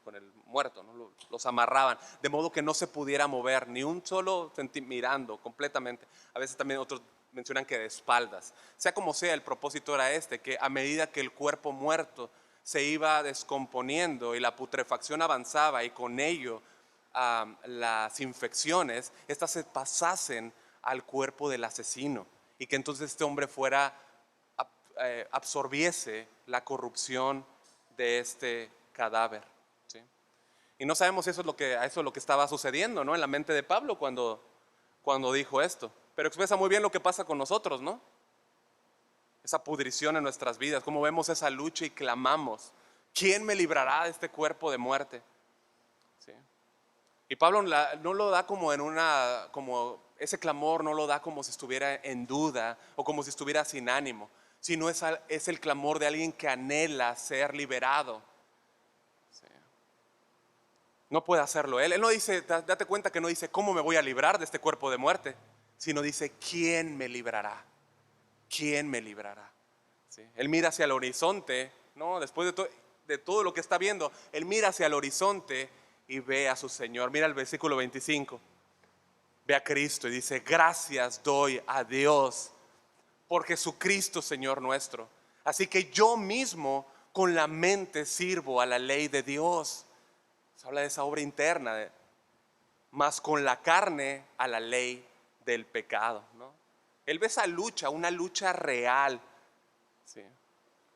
con el muerto, ¿no? Los amarraban, de modo que no se pudiera mover, ni un solo mirando completamente. A veces también otros mencionan que de espaldas. Sea como sea, el propósito era este, que a medida que el cuerpo muerto se iba descomponiendo y la putrefacción avanzaba y con ello las infecciones, estas se pasasen al cuerpo del asesino y que entonces este hombre fuera absorbiese la corrupción de este cadáver. ¿Sí? Y no sabemos si eso es lo que estaba sucediendo, ¿no? En la mente de Pablo cuando dijo esto. Pero expresa muy bien lo que pasa con nosotros, ¿no? Esa pudrición en nuestras vidas, cómo vemos esa lucha y clamamos, ¿quién me librará de este cuerpo de muerte? ¿Sí? Y Pablo no lo da como ese clamor no lo da como si estuviera en duda o como si estuviera sin ánimo, sino es el clamor de alguien que anhela ser liberado. ¿Sí? No puede hacerlo él. Él no dice, date cuenta que no dice, ¿cómo me voy a librar de este cuerpo de muerte? Sino dice, ¿quién me librará? ¿Quién me librará? ¿Sí? Él mira hacia el horizonte, ¿no? Después de todo lo que está viendo, él mira hacia el horizonte y ve a su Señor. Mira el versículo 25. Ve a Cristo y dice, gracias doy a Dios por Jesucristo, Señor nuestro. Así que yo mismo con la mente sirvo a la ley de Dios. Se habla de esa obra interna, más con la carne a la ley del pecado, ¿no? Él ve esa lucha, una lucha real, ¿sí?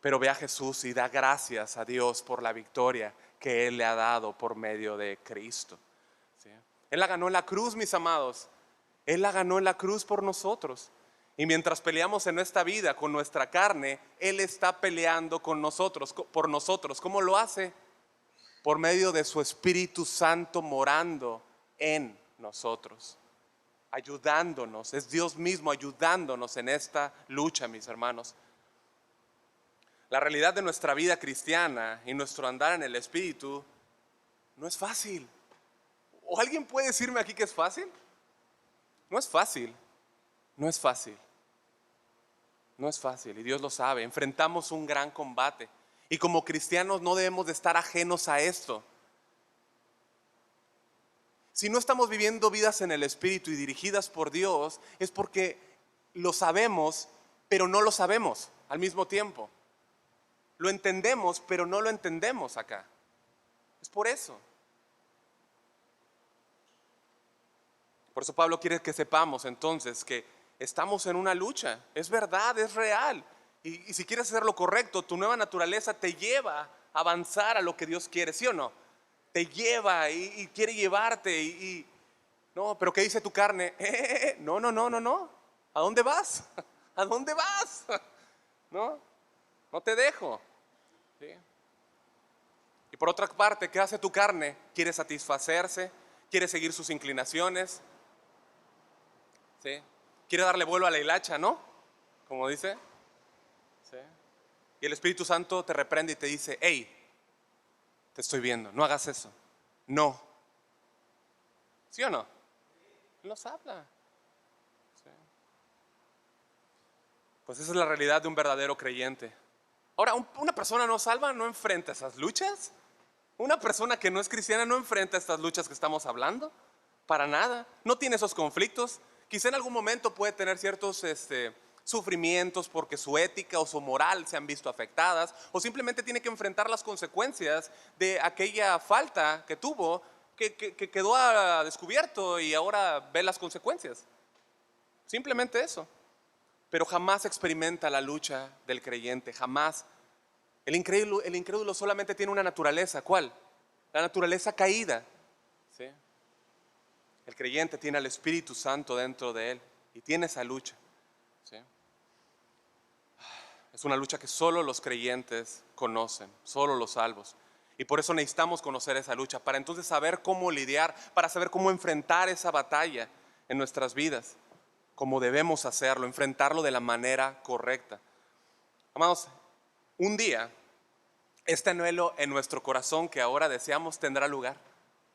Pero ve a Jesús y da gracias a Dios por la victoria que Él le ha dado por medio de Cristo. ¿Sí? Él la ganó en la cruz, mis amados. Él la ganó en la cruz por nosotros. Y mientras peleamos en esta vida con nuestra carne, Él está peleando con nosotros, por nosotros. ¿Cómo lo hace? Por medio de su Espíritu Santo morando en nosotros, ayudándonos. Es Dios mismo ayudándonos en esta lucha, mis hermanos. La realidad de nuestra vida cristiana y nuestro andar en el Espíritu no es fácil. ¿O alguien puede decirme aquí que es fácil? No es fácil, no es fácil, no es fácil y Dios lo sabe. Enfrentamos un gran combate y como cristianos no debemos de estar ajenos a esto. Si no estamos viviendo vidas en el Espíritu y dirigidas por Dios, es porque lo sabemos, pero no lo sabemos al mismo tiempo. Lo entendemos, pero no lo entendemos acá. Es por eso. Por eso Pablo quiere que sepamos entonces que estamos en una lucha. Es verdad, es real. Y si quieres hacer lo correcto, tu nueva naturaleza te lleva a avanzar a lo que Dios quiere, ¿sí o no? Te lleva y quiere llevarte no, pero ¿qué dice tu carne? No, no, no, no, no. ¿A dónde vas? ¿A dónde vas? No, no te dejo. ¿Sí? Y por otra parte, ¿qué hace tu carne? Quiere satisfacerse, quiere seguir sus inclinaciones, ¿sí? Quiere darle vuelo a la hilacha, ¿no? Como dice. ¿Sí? Y el Espíritu Santo te reprende y te dice, hey, te estoy viendo, no hagas eso. No. ¿Sí o no? Él nos habla. ¿Sí? Pues esa es la realidad de un verdadero creyente. Ahora, una persona no salva no enfrenta esas luchas. Una persona que no es cristiana no enfrenta estas luchas que estamos hablando. Para nada. No tiene esos conflictos. Quizá en algún momento puede tener ciertos sufrimientos porque su ética o su moral se han visto afectadas. O simplemente tiene que enfrentar las consecuencias de aquella falta que tuvo que quedó a descubierto y ahora ve las consecuencias. Simplemente eso. Pero jamás experimenta la lucha del creyente, jamás. El incrédulo solamente tiene una naturaleza, ¿cuál? La naturaleza caída. ¿Sí? El creyente tiene al Espíritu Santo dentro de él y tiene esa lucha. ¿Sí? Es una lucha que solo los creyentes conocen, solo los salvos. Y por eso necesitamos conocer esa lucha, para entonces saber cómo lidiar, para saber cómo enfrentar esa batalla en nuestras vidas, como debemos hacerlo, enfrentarlo de la manera correcta. Amados, un día, este anhelo en nuestro corazón que ahora deseamos tendrá lugar.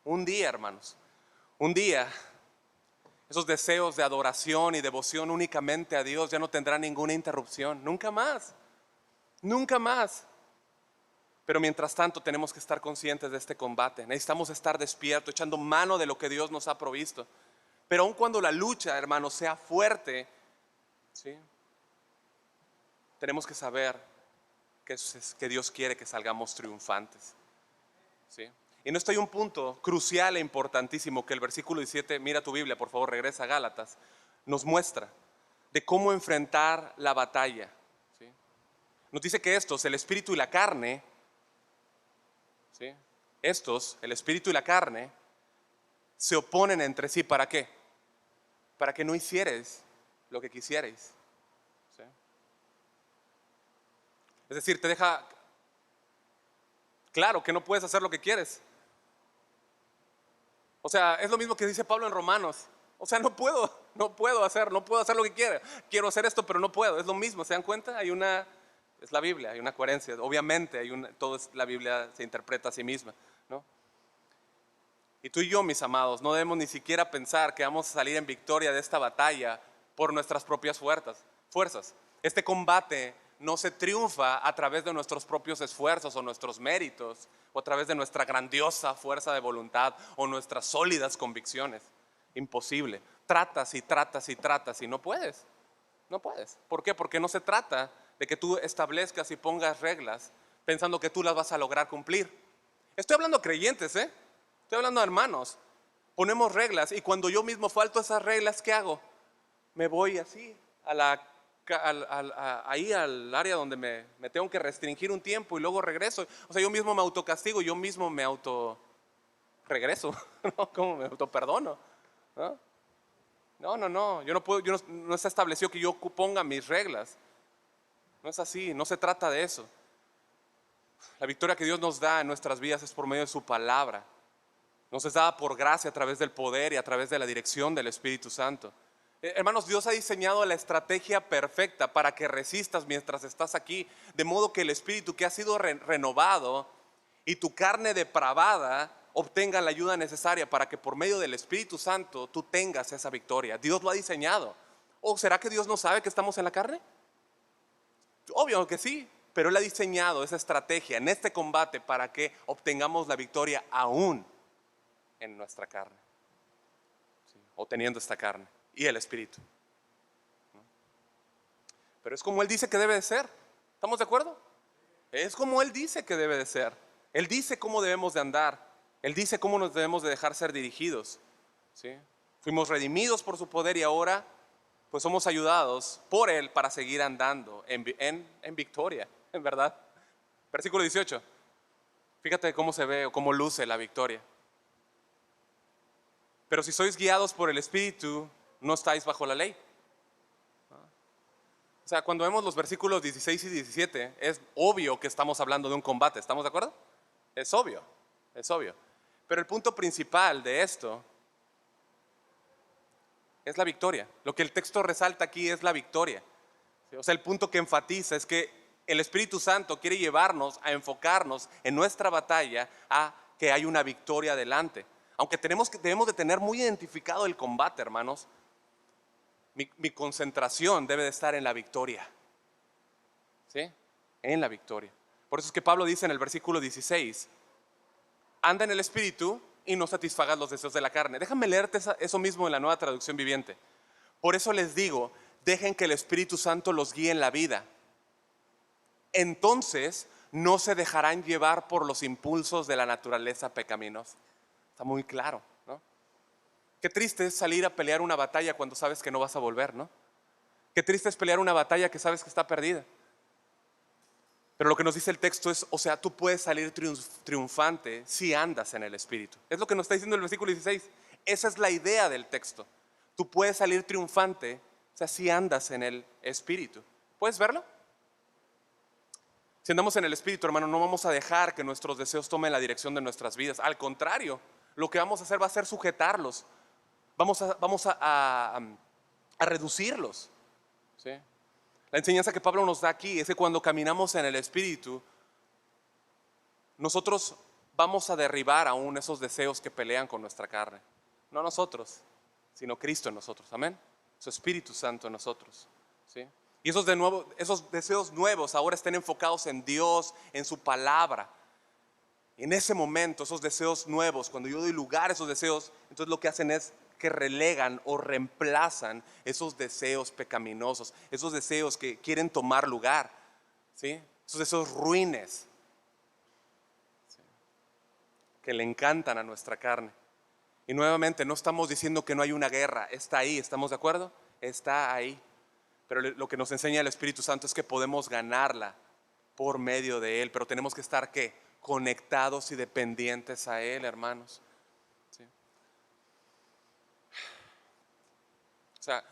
Un día, hermanos, un día, esos deseos de adoración y devoción únicamente a Dios ya no tendrán ninguna interrupción, nunca más, nunca más. Pero mientras tanto tenemos que estar conscientes de este combate. Necesitamos estar despiertos, echando mano de lo que Dios nos ha provisto. Pero aun cuando la lucha, hermanos, sea fuerte, ¿sí?, tenemos que saber que Dios quiere que salgamos triunfantes, ¿sí? Y no estoy un punto crucial e importantísimo que el versículo 17, mira tu Biblia, por favor, regresa a Gálatas, nos muestra de cómo enfrentar la batalla, ¿sí? Nos dice que estos, el espíritu y la carne, ¿sí?, estos, el espíritu y la carne, se oponen entre sí. ¿Para qué? Para que no hicierais lo que quisierais, ¿sí? Es decir, te deja claro que no puedes hacer lo que quieres. O sea, es lo mismo que dice Pablo en Romanos. O sea, no puedo hacer lo que quiero. Quiero hacer esto, pero no puedo. Es lo mismo, ¿se dan cuenta? Es la Biblia, hay una coherencia. Obviamente, la Biblia se interpreta a sí misma, ¿no? Y tú y yo, mis amados, no debemos ni siquiera pensar que vamos a salir en victoria de esta batalla por nuestras propias fuerzas. Este combate no se triunfa a través de nuestros propios esfuerzos o nuestros méritos, o a través de nuestra grandiosa fuerza de voluntad o nuestras sólidas convicciones. Imposible. Tratas y no puedes. No puedes. ¿Por qué? Porque no se trata de que tú establezcas y pongas reglas pensando que tú las vas a lograr cumplir. Estoy hablando de creyentes, estoy hablando de hermanos. Ponemos reglas y cuando yo mismo falto a esas reglas, ¿qué hago? Me voy así ahí al área donde me tengo que restringir un tiempo y luego regreso. O sea, yo mismo me autocastigo, yo mismo me regreso, ¿no? ¿Cómo me autoperdono? No, yo no puedo, no está establecido que yo ponga mis reglas. No es así, no se trata de eso. La victoria que Dios nos da en nuestras vidas es por medio de su palabra. Nos es dada por gracia a través del poder y a través de la dirección del Espíritu Santo. Hermanos, Dios ha diseñado la estrategia perfecta para que resistas mientras estás aquí, de modo que el espíritu que ha sido renovado y tu carne depravada obtengan la ayuda necesaria para que por medio del Espíritu Santo tú tengas esa victoria. Dios lo ha diseñado. ¿O será que Dios no sabe que estamos en la carne? Obvio que sí, pero Él ha diseñado esa estrategia en este combate para que obtengamos la victoria aún en nuestra carne, ¿sí?, o teniendo esta carne y el espíritu. Pero es como Él dice que debe de ser. ¿Estamos de acuerdo? Es como Él dice que debe de ser. Él dice cómo debemos de andar. Él dice cómo nos debemos de dejar ser dirigidos, ¿sí? Fuimos redimidos por su poder y ahora pues somos ayudados por Él para seguir andando en victoria, en verdad. Versículo 18. Fíjate cómo se ve o cómo luce la victoria. Pero si sois guiados por el Espíritu, no estáis bajo la ley. O sea, cuando vemos los versículos 16 y 17, es obvio que estamos hablando de un combate. ¿Estamos de acuerdo? Es obvio, es obvio. Pero el punto principal de esto es la victoria. Lo que el texto resalta aquí es la victoria. O sea, el punto que enfatiza es que el Espíritu Santo quiere llevarnos a enfocarnos en nuestra batalla a que hay una victoria adelante. Aunque debemos de tener muy identificado el combate, hermanos, mi concentración debe de estar en la victoria, ¿sí? En la victoria. Por eso es que Pablo dice en el versículo 16, anda en el Espíritu y no satisfagas los deseos de la carne. Déjame leerte eso mismo en la Nueva Traducción Viviente. Por eso les digo, dejen que el Espíritu Santo los guíe en la vida. Entonces no se dejarán llevar por los impulsos de la naturaleza pecaminosa. Está muy claro, ¿no? Qué triste es salir a pelear una batalla cuando sabes que no vas a volver, ¿no? Qué triste es pelear una batalla que sabes que está perdida. Pero lo que nos dice el texto es, o sea, tú puedes salir triunfante si andas en el Espíritu. Es lo que nos está diciendo el versículo 16. Esa es la idea del texto. Tú puedes salir triunfante, o sea, si andas en el Espíritu. ¿Puedes verlo? Si andamos en el Espíritu, hermano, no vamos a dejar que nuestros deseos tomen la dirección de nuestras vidas. Al contrario, lo que vamos a hacer va a ser sujetarlos. Vamos a reducirlos. ¿Sí? La enseñanza que Pablo nos da aquí es que cuando caminamos en el Espíritu, nosotros vamos a derribar aún esos deseos que pelean con nuestra carne. No nosotros, sino Cristo en nosotros. Amén. Su Espíritu Santo en nosotros. ¿Sí? Y esos deseos nuevos ahora estén enfocados en Dios, en su palabra. En ese momento, esos deseos nuevos, cuando yo doy lugar a esos deseos, entonces lo que hacen es que relegan o reemplazan esos deseos pecaminosos, esos deseos que quieren tomar lugar, ¿sí? Esos deseos ruines, ¿sí? Que le encantan a nuestra carne. Y nuevamente, no estamos diciendo que no hay una guerra, está ahí, ¿estamos de acuerdo? Está ahí. Pero lo que nos enseña el Espíritu Santo es que podemos ganarla por medio de Él, pero tenemos que estar, ¿qué? Conectados y dependientes a Él, hermanos. ¿Sí? O sea,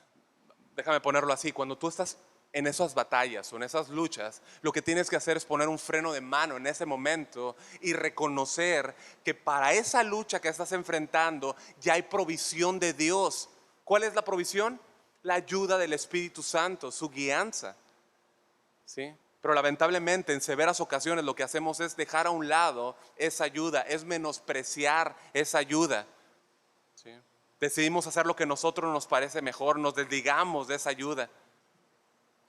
déjame ponerlo así, cuando tú estás en esas batallas o en esas luchas, lo que tienes que hacer es poner un freno de mano en ese momento y reconocer que para esa lucha que estás enfrentando ya hay provisión de Dios. ¿Cuál es la provisión? La ayuda del Espíritu Santo, su guianza. ¿Sí? Pero lamentablemente en severas ocasiones lo que hacemos es dejar a un lado esa ayuda, es menospreciar esa ayuda. ¿Sí? Decidimos hacer lo que a nosotros nos parece mejor, nos desligamos de esa ayuda.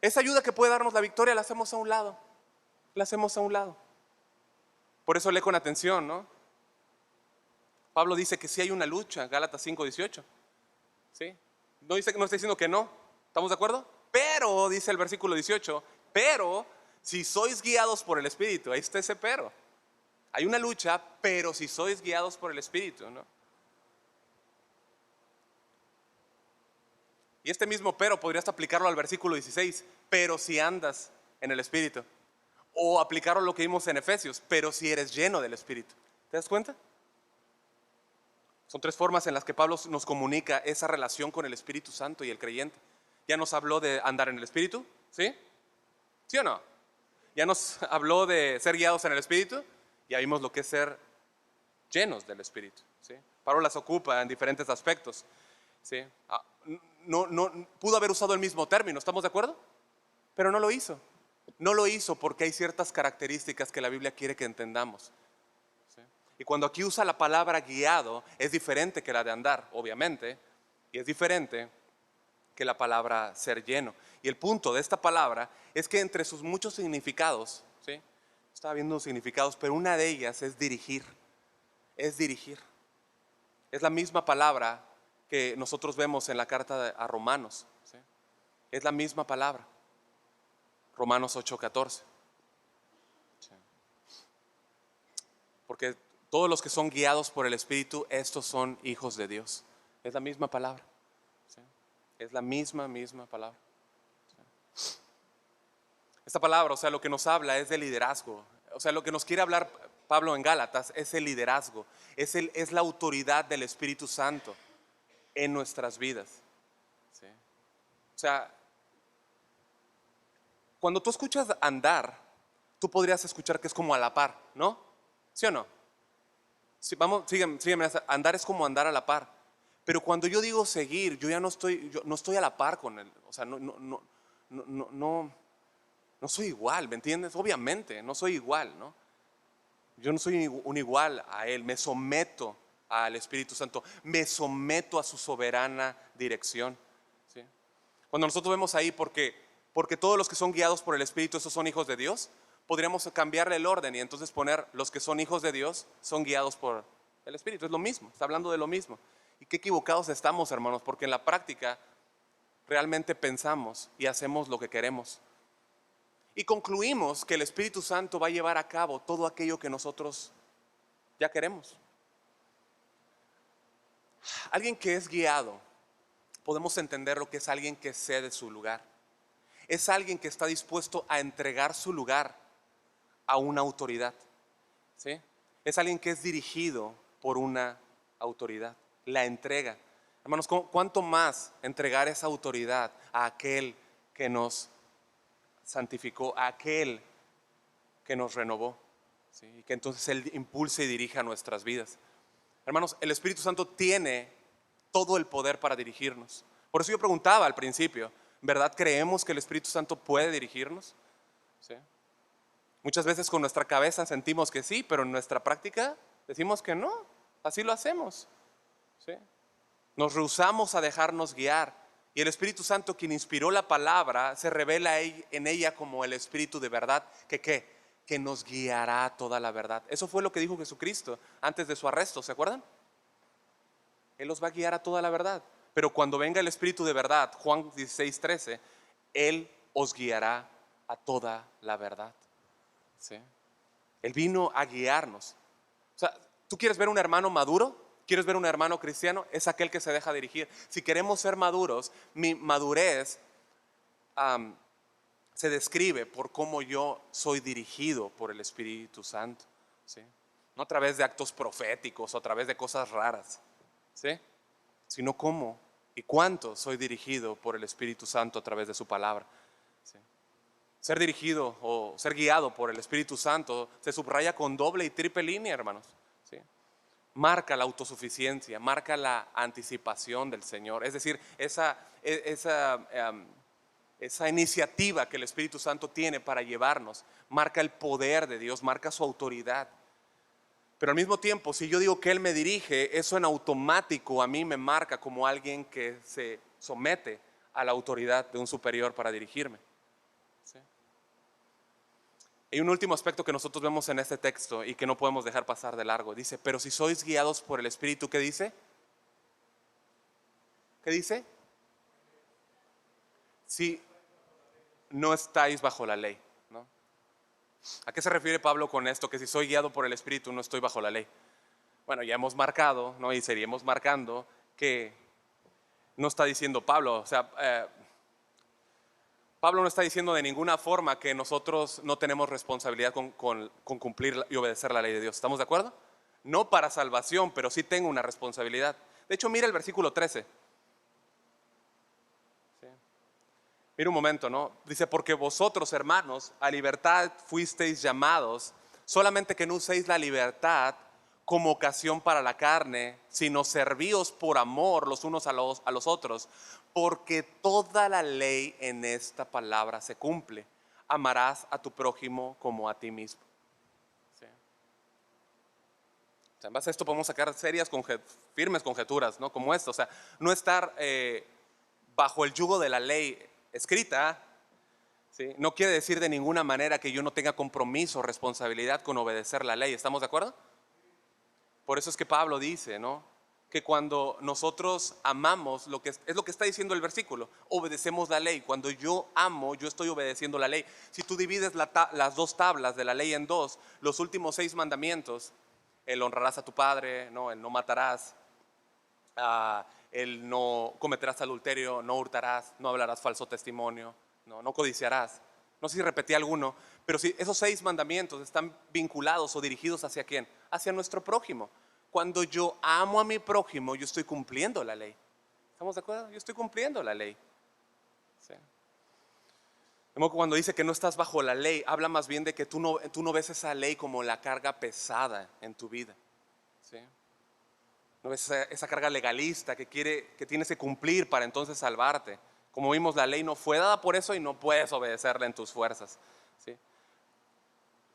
Esa ayuda que puede darnos la victoria la hacemos a un lado, la hacemos a un lado. Por eso lee con atención, ¿no? Pablo dice que sí hay una lucha, Gálatas 5:18. ¿Sí? No está diciendo que no, ¿estamos de acuerdo? Pero, dice el versículo 18, pero si sois guiados por el Espíritu, ahí está ese pero. Hay una lucha, pero si sois guiados por el Espíritu, ¿no? Y este mismo pero podrías aplicarlo al versículo 16, pero si andas en el Espíritu. O aplicarlo a lo que vimos en Efesios, pero si eres lleno del Espíritu. ¿Te das cuenta? Son tres formas en las que Pablo nos comunica esa relación con el Espíritu Santo y el creyente. Ya nos habló de andar en el Espíritu, ¿sí? ¿Sí o no? Ya nos habló de ser guiados en el Espíritu. Ya vimos lo que es ser llenos del Espíritu, ¿sí? Pablo las ocupa en diferentes aspectos, ¿sí? No, pudo haber usado el mismo término, ¿estamos de acuerdo? Pero no lo hizo. No lo hizo porque hay ciertas características que la Biblia quiere que entendamos. ¿Sí? Y cuando aquí usa la palabra guiado, es diferente que la de andar, obviamente, y es diferente que la palabra ser lleno. Y el punto de esta palabra es que entre sus muchos significados, ¿sí? Estaba viendo significados, pero una de ellas es dirigir. Es dirigir. Es la misma palabra que nosotros vemos en la carta a Romanos, ¿sí? Es la misma palabra. Romanos 8:14. ¿Sí? Porque todos los que son guiados por el Espíritu, estos son hijos de Dios. Es la misma palabra. ¿Sí? Es la misma palabra. ¿Sí? Esta palabra, o sea, lo que nos habla es de liderazgo. O sea, lo que nos quiere hablar Pablo en Gálatas es el liderazgo. Es la autoridad del Espíritu Santo en nuestras vidas. ¿Sí? O sea, cuando tú escuchas andar, tú podrías escuchar que es como a la par, ¿no? ¿Sí o no? Sí, vamos, sígueme, andar es como andar a la par. Pero cuando yo digo seguir, yo no estoy a la par con él. O sea, no soy igual, ¿me entiendes? Obviamente, no soy igual, ¿no? Yo no soy un igual a Él, me someto al Espíritu Santo, me someto a su soberana dirección. ¿Sí? Cuando nosotros vemos ahí, porque todos los que son guiados por el Espíritu, esos son hijos de Dios, podríamos cambiarle el orden y entonces poner los que son hijos de Dios, son guiados por el Espíritu. Es lo mismo, está hablando de lo mismo. Y qué equivocados estamos, hermanos, porque en la práctica realmente pensamos y hacemos lo que queremos. Y concluimos que el Espíritu Santo va a llevar a cabo todo aquello que nosotros ya queremos. Alguien que es guiado, podemos entender lo que es alguien que cede su lugar. Es alguien que está dispuesto a entregar su lugar a una autoridad. ¿Sí? Es alguien que es dirigido por una autoridad. La entrega. Hermanos, ¿cuánto más entregar esa autoridad a aquel que nos santificó, a aquel que nos renovó, ¿sí? Y que entonces Él impulse y dirija nuestras vidas. Hermanos, el Espíritu Santo tiene todo el poder para dirigirnos. Por eso yo preguntaba al principio, ¿verdad creemos que el Espíritu Santo puede dirigirnos? ¿Sí? Muchas veces con nuestra cabeza sentimos que sí, pero en nuestra práctica decimos que no, así lo hacemos, ¿sí? Nos rehusamos a dejarnos guiar. Y el Espíritu Santo, quien inspiró la palabra, se revela en ella como el Espíritu de verdad, que nos guiará a toda la verdad. Eso fue lo que dijo Jesucristo antes de su arresto, ¿se acuerdan? Él los va a guiar a toda la verdad. Pero cuando venga el Espíritu de verdad, Juan 16:13, Él os guiará a toda la verdad, ¿sí? Él vino a guiarnos. O sea, ¿tú quieres ver un hermano maduro? ¿Quieres ver un hermano cristiano? Es aquel que se deja dirigir. Si queremos ser maduros, mi madurez se describe por cómo yo soy dirigido por el Espíritu Santo, ¿sí? No a través de actos proféticos o a través de cosas raras, ¿sí? Sino cómo y cuánto soy dirigido por el Espíritu Santo a través de su palabra, ¿sí? Ser dirigido o ser guiado por el Espíritu Santo se subraya con doble y triple línea, hermanos, ¿sí? Marca la autosuficiencia, marca la anticipación del Señor. Es decir, esa iniciativa que el Espíritu Santo tiene para llevarnos, marca el poder de Dios, marca su autoridad. Pero al mismo tiempo, si yo digo que Él me dirige, eso en automático a mí me marca como alguien que se somete a la autoridad de un superior para dirigirme, ¿sí? Hay un último aspecto que nosotros vemos en este texto y que no podemos dejar pasar de largo. Dice, pero si sois guiados por el Espíritu, ¿qué dice? ¿Qué dice? Si no estáis bajo la ley, ¿no? ¿A qué se refiere Pablo con esto? Que si soy guiado por el Espíritu no estoy bajo la ley. Bueno, ya hemos marcado, ¿no? Y seguiremos marcando que no está diciendo Pablo, o sea, Pablo no está diciendo de ninguna forma que nosotros no tenemos responsabilidad con cumplir y obedecer la ley de Dios. ¿Estamos de acuerdo? No para salvación, pero sí tengo una responsabilidad. De hecho, mira el versículo 13. ¿Sí? Mira un momento, ¿no? Dice, porque vosotros, hermanos, a libertad fuisteis llamados, solamente que no uséis la libertad como ocasión para la carne, sino servíos por amor los unos a los otros, porque toda la ley en esta palabra se cumple. Amarás a tu prójimo como a ti mismo. ¿Sí? O sea, en base a esto podemos sacar serias, firmes conjeturas, ¿no? Como esto, o sea, no estar bajo el yugo de la ley escrita, ¿sí? No quiere decir de ninguna manera que yo no tenga compromiso o responsabilidad con obedecer la ley. ¿Estamos de acuerdo? Por eso es que Pablo dice, ¿no? Que cuando nosotros amamos, es lo que está diciendo el versículo, obedecemos la ley. Cuando yo amo, yo estoy obedeciendo la ley. Si tú divides las dos tablas de la ley en dos, los últimos 6 mandamientos, el honrarás a tu padre, ¿no? El no matarás, el no cometerás adulterio, no hurtarás, no hablarás falso testimonio, no codiciarás. No sé si repetí alguno, pero si esos 6 mandamientos están vinculados o dirigidos hacia quién, hacia nuestro prójimo. Cuando yo amo a mi prójimo, yo estoy cumpliendo la ley. ¿Estamos de acuerdo? Yo estoy cumpliendo la ley. ¿Sí? Cuando dice que no estás bajo la ley, habla más bien de que tú no ves esa ley como la carga pesada en tu vida. ¿Sí? No ves esa carga legalista que tienes que cumplir para entonces salvarte. Como vimos, la ley no fue dada por eso y no puedes obedecerla en tus fuerzas, ¿sí?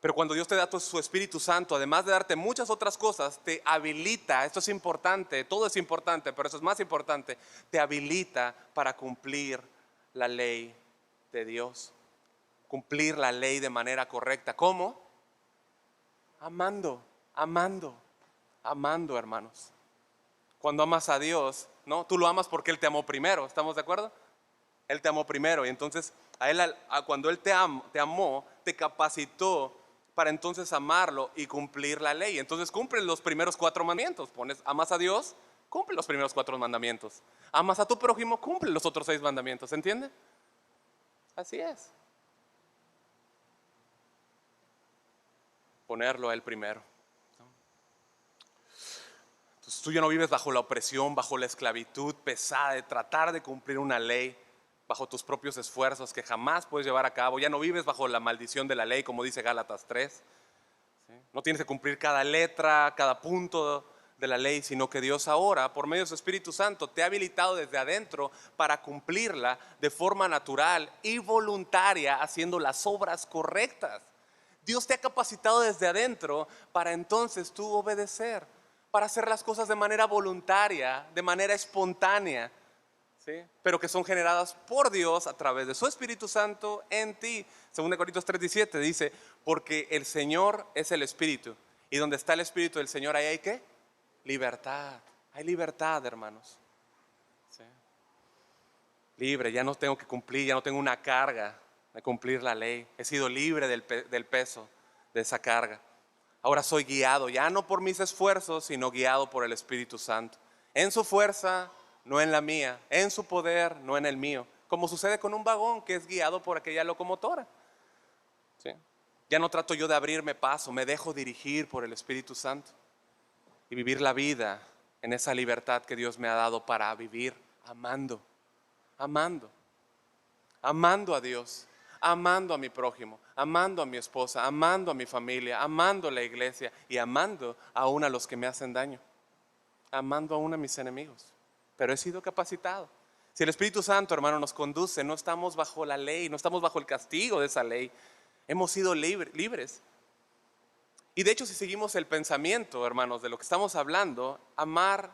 Pero cuando Dios te da su Espíritu Santo, además de darte muchas otras cosas, te habilita, esto es importante, todo es importante, pero eso es más importante, te habilita para cumplir la ley de Dios. Cumplir la ley de manera correcta. ¿Cómo? Amando, amando, amando, hermanos. Cuando amas a Dios, ¿no? Tú lo amas porque Él te amó primero, ¿estamos de acuerdo? Él te amó primero y entonces cuando Él te amó, te capacitó para entonces amarlo y cumplir la ley. Entonces cumple los primeros 4 mandamientos. Amas a Dios, cumple los primeros 4 mandamientos. Amas a tu prójimo, cumple los otros 6 mandamientos. ¿Se entiende? Así es. Ponerlo a Él primero. Entonces tú ya no vives bajo la opresión, bajo la esclavitud pesada de tratar de cumplir una ley. bajo tus propios esfuerzos que jamás puedes llevar a cabo. Ya no vives bajo la maldición de la ley, como dice Gálatas 3. ¿Sí? No tienes que cumplir cada letra, cada punto de la ley, sino que Dios ahora, por medio de su Espíritu Santo, te ha habilitado desde adentro para cumplirla de forma natural y voluntaria, haciendo las obras correctas. Dios te ha capacitado desde adentro para entonces tú obedecer, para hacer las cosas de manera voluntaria, de manera espontánea, ¿sí? Pero que son generadas por Dios a través de su Espíritu Santo en ti. 2 Corintios 3:17 dice, porque el Señor es el Espíritu, y donde está el Espíritu del Señor, ahí hay ¿qué? Libertad. Hay libertad, hermanos. ¿Sí? Libre, ya no tengo que cumplir, ya no tengo una carga de cumplir la ley. He sido libre del peso de esa carga. Ahora soy guiado, ya no por mis esfuerzos, sino guiado por el Espíritu Santo. En su fuerza, no en la mía. En su poder, no en el mío. Como sucede con un vagón que es guiado por aquella locomotora. ¿Sí? Ya no trato yo de abrirme paso, me dejo dirigir por el Espíritu Santo. Y vivir la vida en esa libertad que Dios me ha dado para vivir amando, amando, amando a Dios, amando a mi prójimo, amando a mi esposa, amando a mi familia, amando a la iglesia y amando aún a los que me hacen daño, amando aún a mis enemigos. Pero he sido capacitado. Si el Espíritu Santo, hermano, nos conduce, no estamos bajo la ley, no estamos bajo el castigo de esa ley. Hemos sido libres. Y de hecho, si seguimos el pensamiento, hermanos, de lo que estamos hablando, amar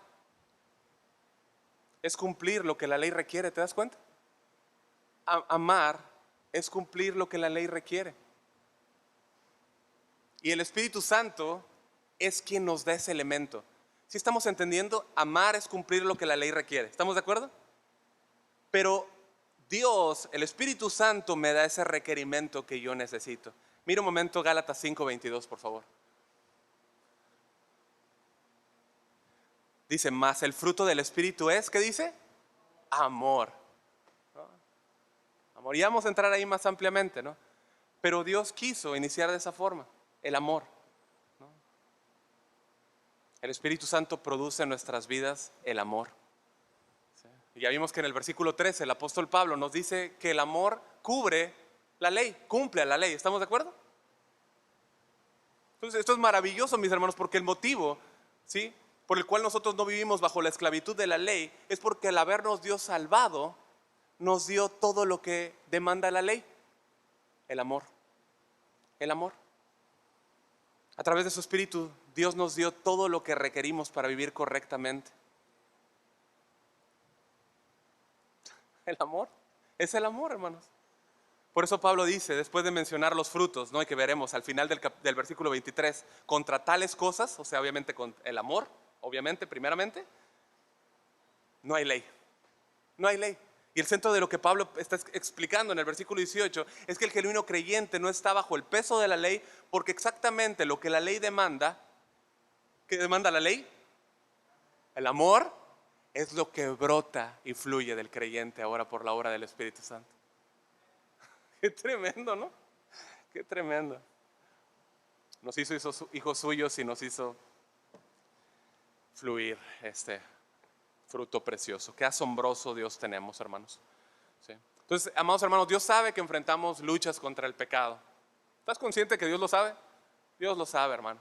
es cumplir lo que la ley requiere, ¿te das cuenta? Amar es cumplir lo que la ley requiere. Y el Espíritu Santo es quien nos da ese elemento. Si estamos entendiendo, amar es cumplir lo que la ley requiere. ¿Estamos de acuerdo? Pero Dios, el Espíritu Santo, me da ese requerimiento que yo necesito. Mira un momento Gálatas 5:22, por favor. Dice, más el fruto del Espíritu es, ¿qué dice? Amor. ¿No? Amor. Y vamos a entrar ahí más ampliamente, ¿no? Pero Dios quiso iniciar de esa forma, el amor, ¿no? El Espíritu Santo produce en nuestras vidas el amor. ¿Sí? Y ya vimos que en el versículo 13 el apóstol Pablo nos dice que el amor cubre la ley, cumple a la ley. ¿Estamos de acuerdo? Entonces esto es maravilloso, mis hermanos, porque el motivo, ¿sí?, por el cual nosotros no vivimos bajo la esclavitud de la ley es porque al habernos Dios salvado nos dio todo lo que demanda la ley, el amor. El amor. A través de su Espíritu Dios nos dio todo lo que requerimos para vivir correctamente. El amor, es el amor, hermanos. Por eso Pablo dice, después de mencionar los frutos, ¿no?, y que veremos al final del versículo 23, contra tales cosas, o sea, obviamente con el amor, obviamente, primeramente, no hay ley. No hay ley. Y el centro de lo que Pablo está explicando en el versículo 18 es que el genuino creyente no está bajo el peso de la ley, porque exactamente lo que la ley demanda, ¿qué demanda la ley? El amor es lo que brota y fluye del creyente ahora por la obra del Espíritu Santo. Qué tremendo, ¿no? Qué tremendo. Nos hizo hijos suyos y nos hizo fluir este fruto precioso. Qué asombroso Dios tenemos, hermanos. ¿Sí? Entonces, amados hermanos, Dios sabe que enfrentamos luchas contra el pecado. ¿Estás consciente que Dios lo sabe? Dios lo sabe, hermano.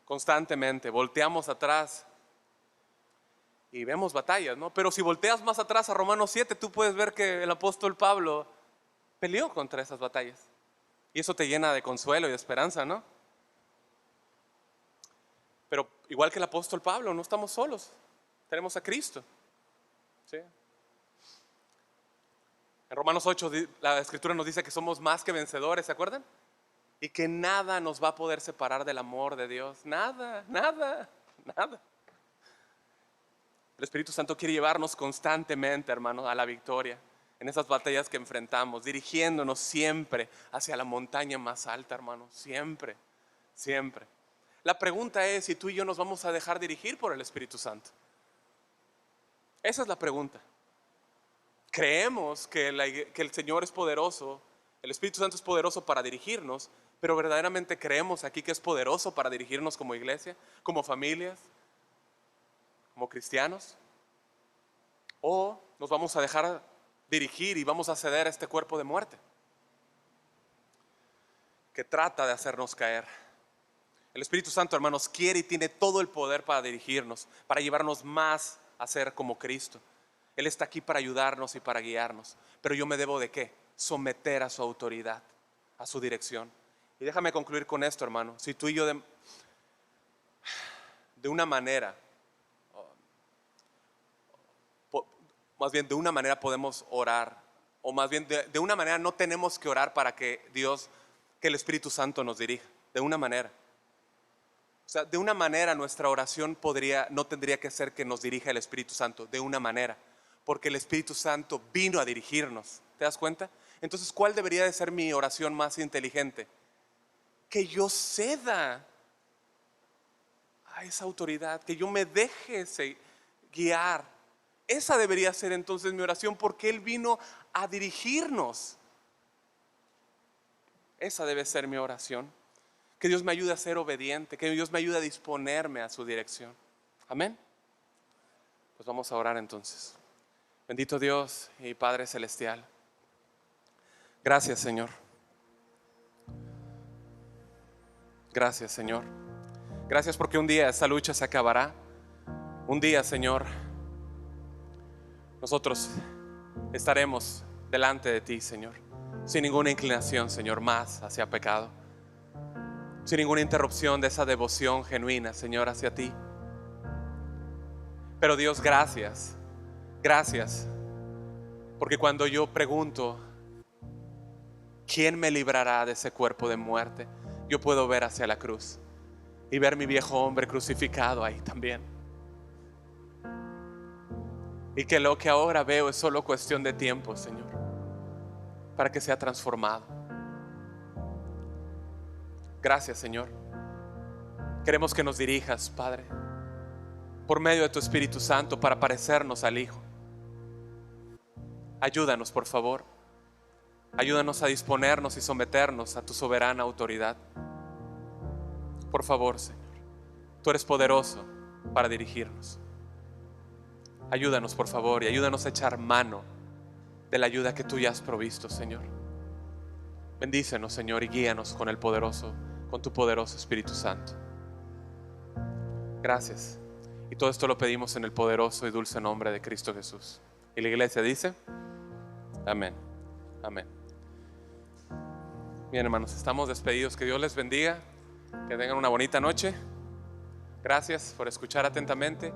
Constantemente volteamos atrás y vemos batallas, ¿no? Pero si volteas más atrás a Romanos 7, tú puedes ver que el apóstol Pablo peleó contra esas batallas. Y eso te llena de consuelo y de esperanza, ¿no? Pero igual que el apóstol Pablo, no estamos solos. Tenemos a Cristo. ¿Sí? En Romanos 8 la Escritura nos dice que somos más que vencedores, ¿se acuerdan? Y que nada nos va a poder separar del amor de Dios. Nada, nada, nada. El Espíritu Santo quiere llevarnos constantemente, hermanos, a la victoria en esas batallas que enfrentamos, dirigiéndonos siempre hacia la montaña más alta, hermanos. Siempre, siempre. La pregunta es si tú y yo nos vamos a dejar dirigir por el Espíritu Santo. Esa es la pregunta. Creemos que el Señor es poderoso, el Espíritu Santo es poderoso para dirigirnos, pero verdaderamente creemos aquí que es poderoso para dirigirnos como iglesia, como familias, como cristianos. O nos vamos a dejar dirigir y vamos a ceder a este cuerpo de muerte que trata de hacernos caer. El Espíritu Santo, hermanos, quiere y tiene todo el poder para dirigirnos, para llevarnos más a ser como Cristo. Él está aquí para ayudarnos y para guiarnos. Pero yo me debo ¿de qué? Someter a su autoridad, a su dirección. Y déjame concluir con esto, hermano. Si tú y yo de una manera, más bien de una manera podemos orar, o más bien de una manera no tenemos que orar para que el Espíritu Santo nos dirija, de una manera. O sea, de una manera nuestra oración no tendría que ser que nos dirija el Espíritu Santo, de una manera, porque el Espíritu Santo vino a dirigirnos. ¿Te das cuenta? Entonces, ¿cuál debería de ser mi oración más inteligente? Que yo ceda a esa autoridad, que yo me deje guiar. Esa debería ser entonces mi oración, porque Él vino a dirigirnos. Esa debe ser mi oración. Que Dios me ayude a ser obediente, que Dios me ayude a disponerme a su dirección. Amén. Pues vamos a orar entonces. Bendito Dios y Padre Celestial. Gracias, Señor. Gracias, Señor. Gracias porque un día esta lucha se acabará. Un día, Señor, nosotros estaremos delante de ti, Señor, sin ninguna inclinación, Señor, más hacia pecado, sin ninguna interrupción de esa devoción genuina, Señor, hacia ti. Pero Dios, gracias, gracias, porque cuando yo pregunto ¿quién me librará de ese cuerpo de muerte?, yo puedo ver hacia la cruz y ver mi viejo hombre crucificado ahí también. Y que lo que ahora veo es solo cuestión de tiempo, Señor, para que sea transformado. Gracias, Señor. Queremos que nos dirijas, Padre, por medio de tu Espíritu Santo, para parecernos al Hijo. Ayúdanos, por favor. Ayúdanos a disponernos y someternos a tu soberana autoridad. Por favor, Señor, tú eres poderoso para dirigirnos. Ayúdanos, por favor, y ayúdanos a echar mano de la ayuda que tú ya has provisto, Señor. Bendícenos, Señor, y guíanos con tu poderoso Espíritu Santo. Gracias. Y todo esto lo pedimos en el poderoso y dulce nombre de Cristo Jesús. Y la iglesia dice: amén. Amén. Bien, hermanos, estamos despedidos. Que Dios les bendiga. Que tengan una bonita noche. Gracias por escuchar atentamente.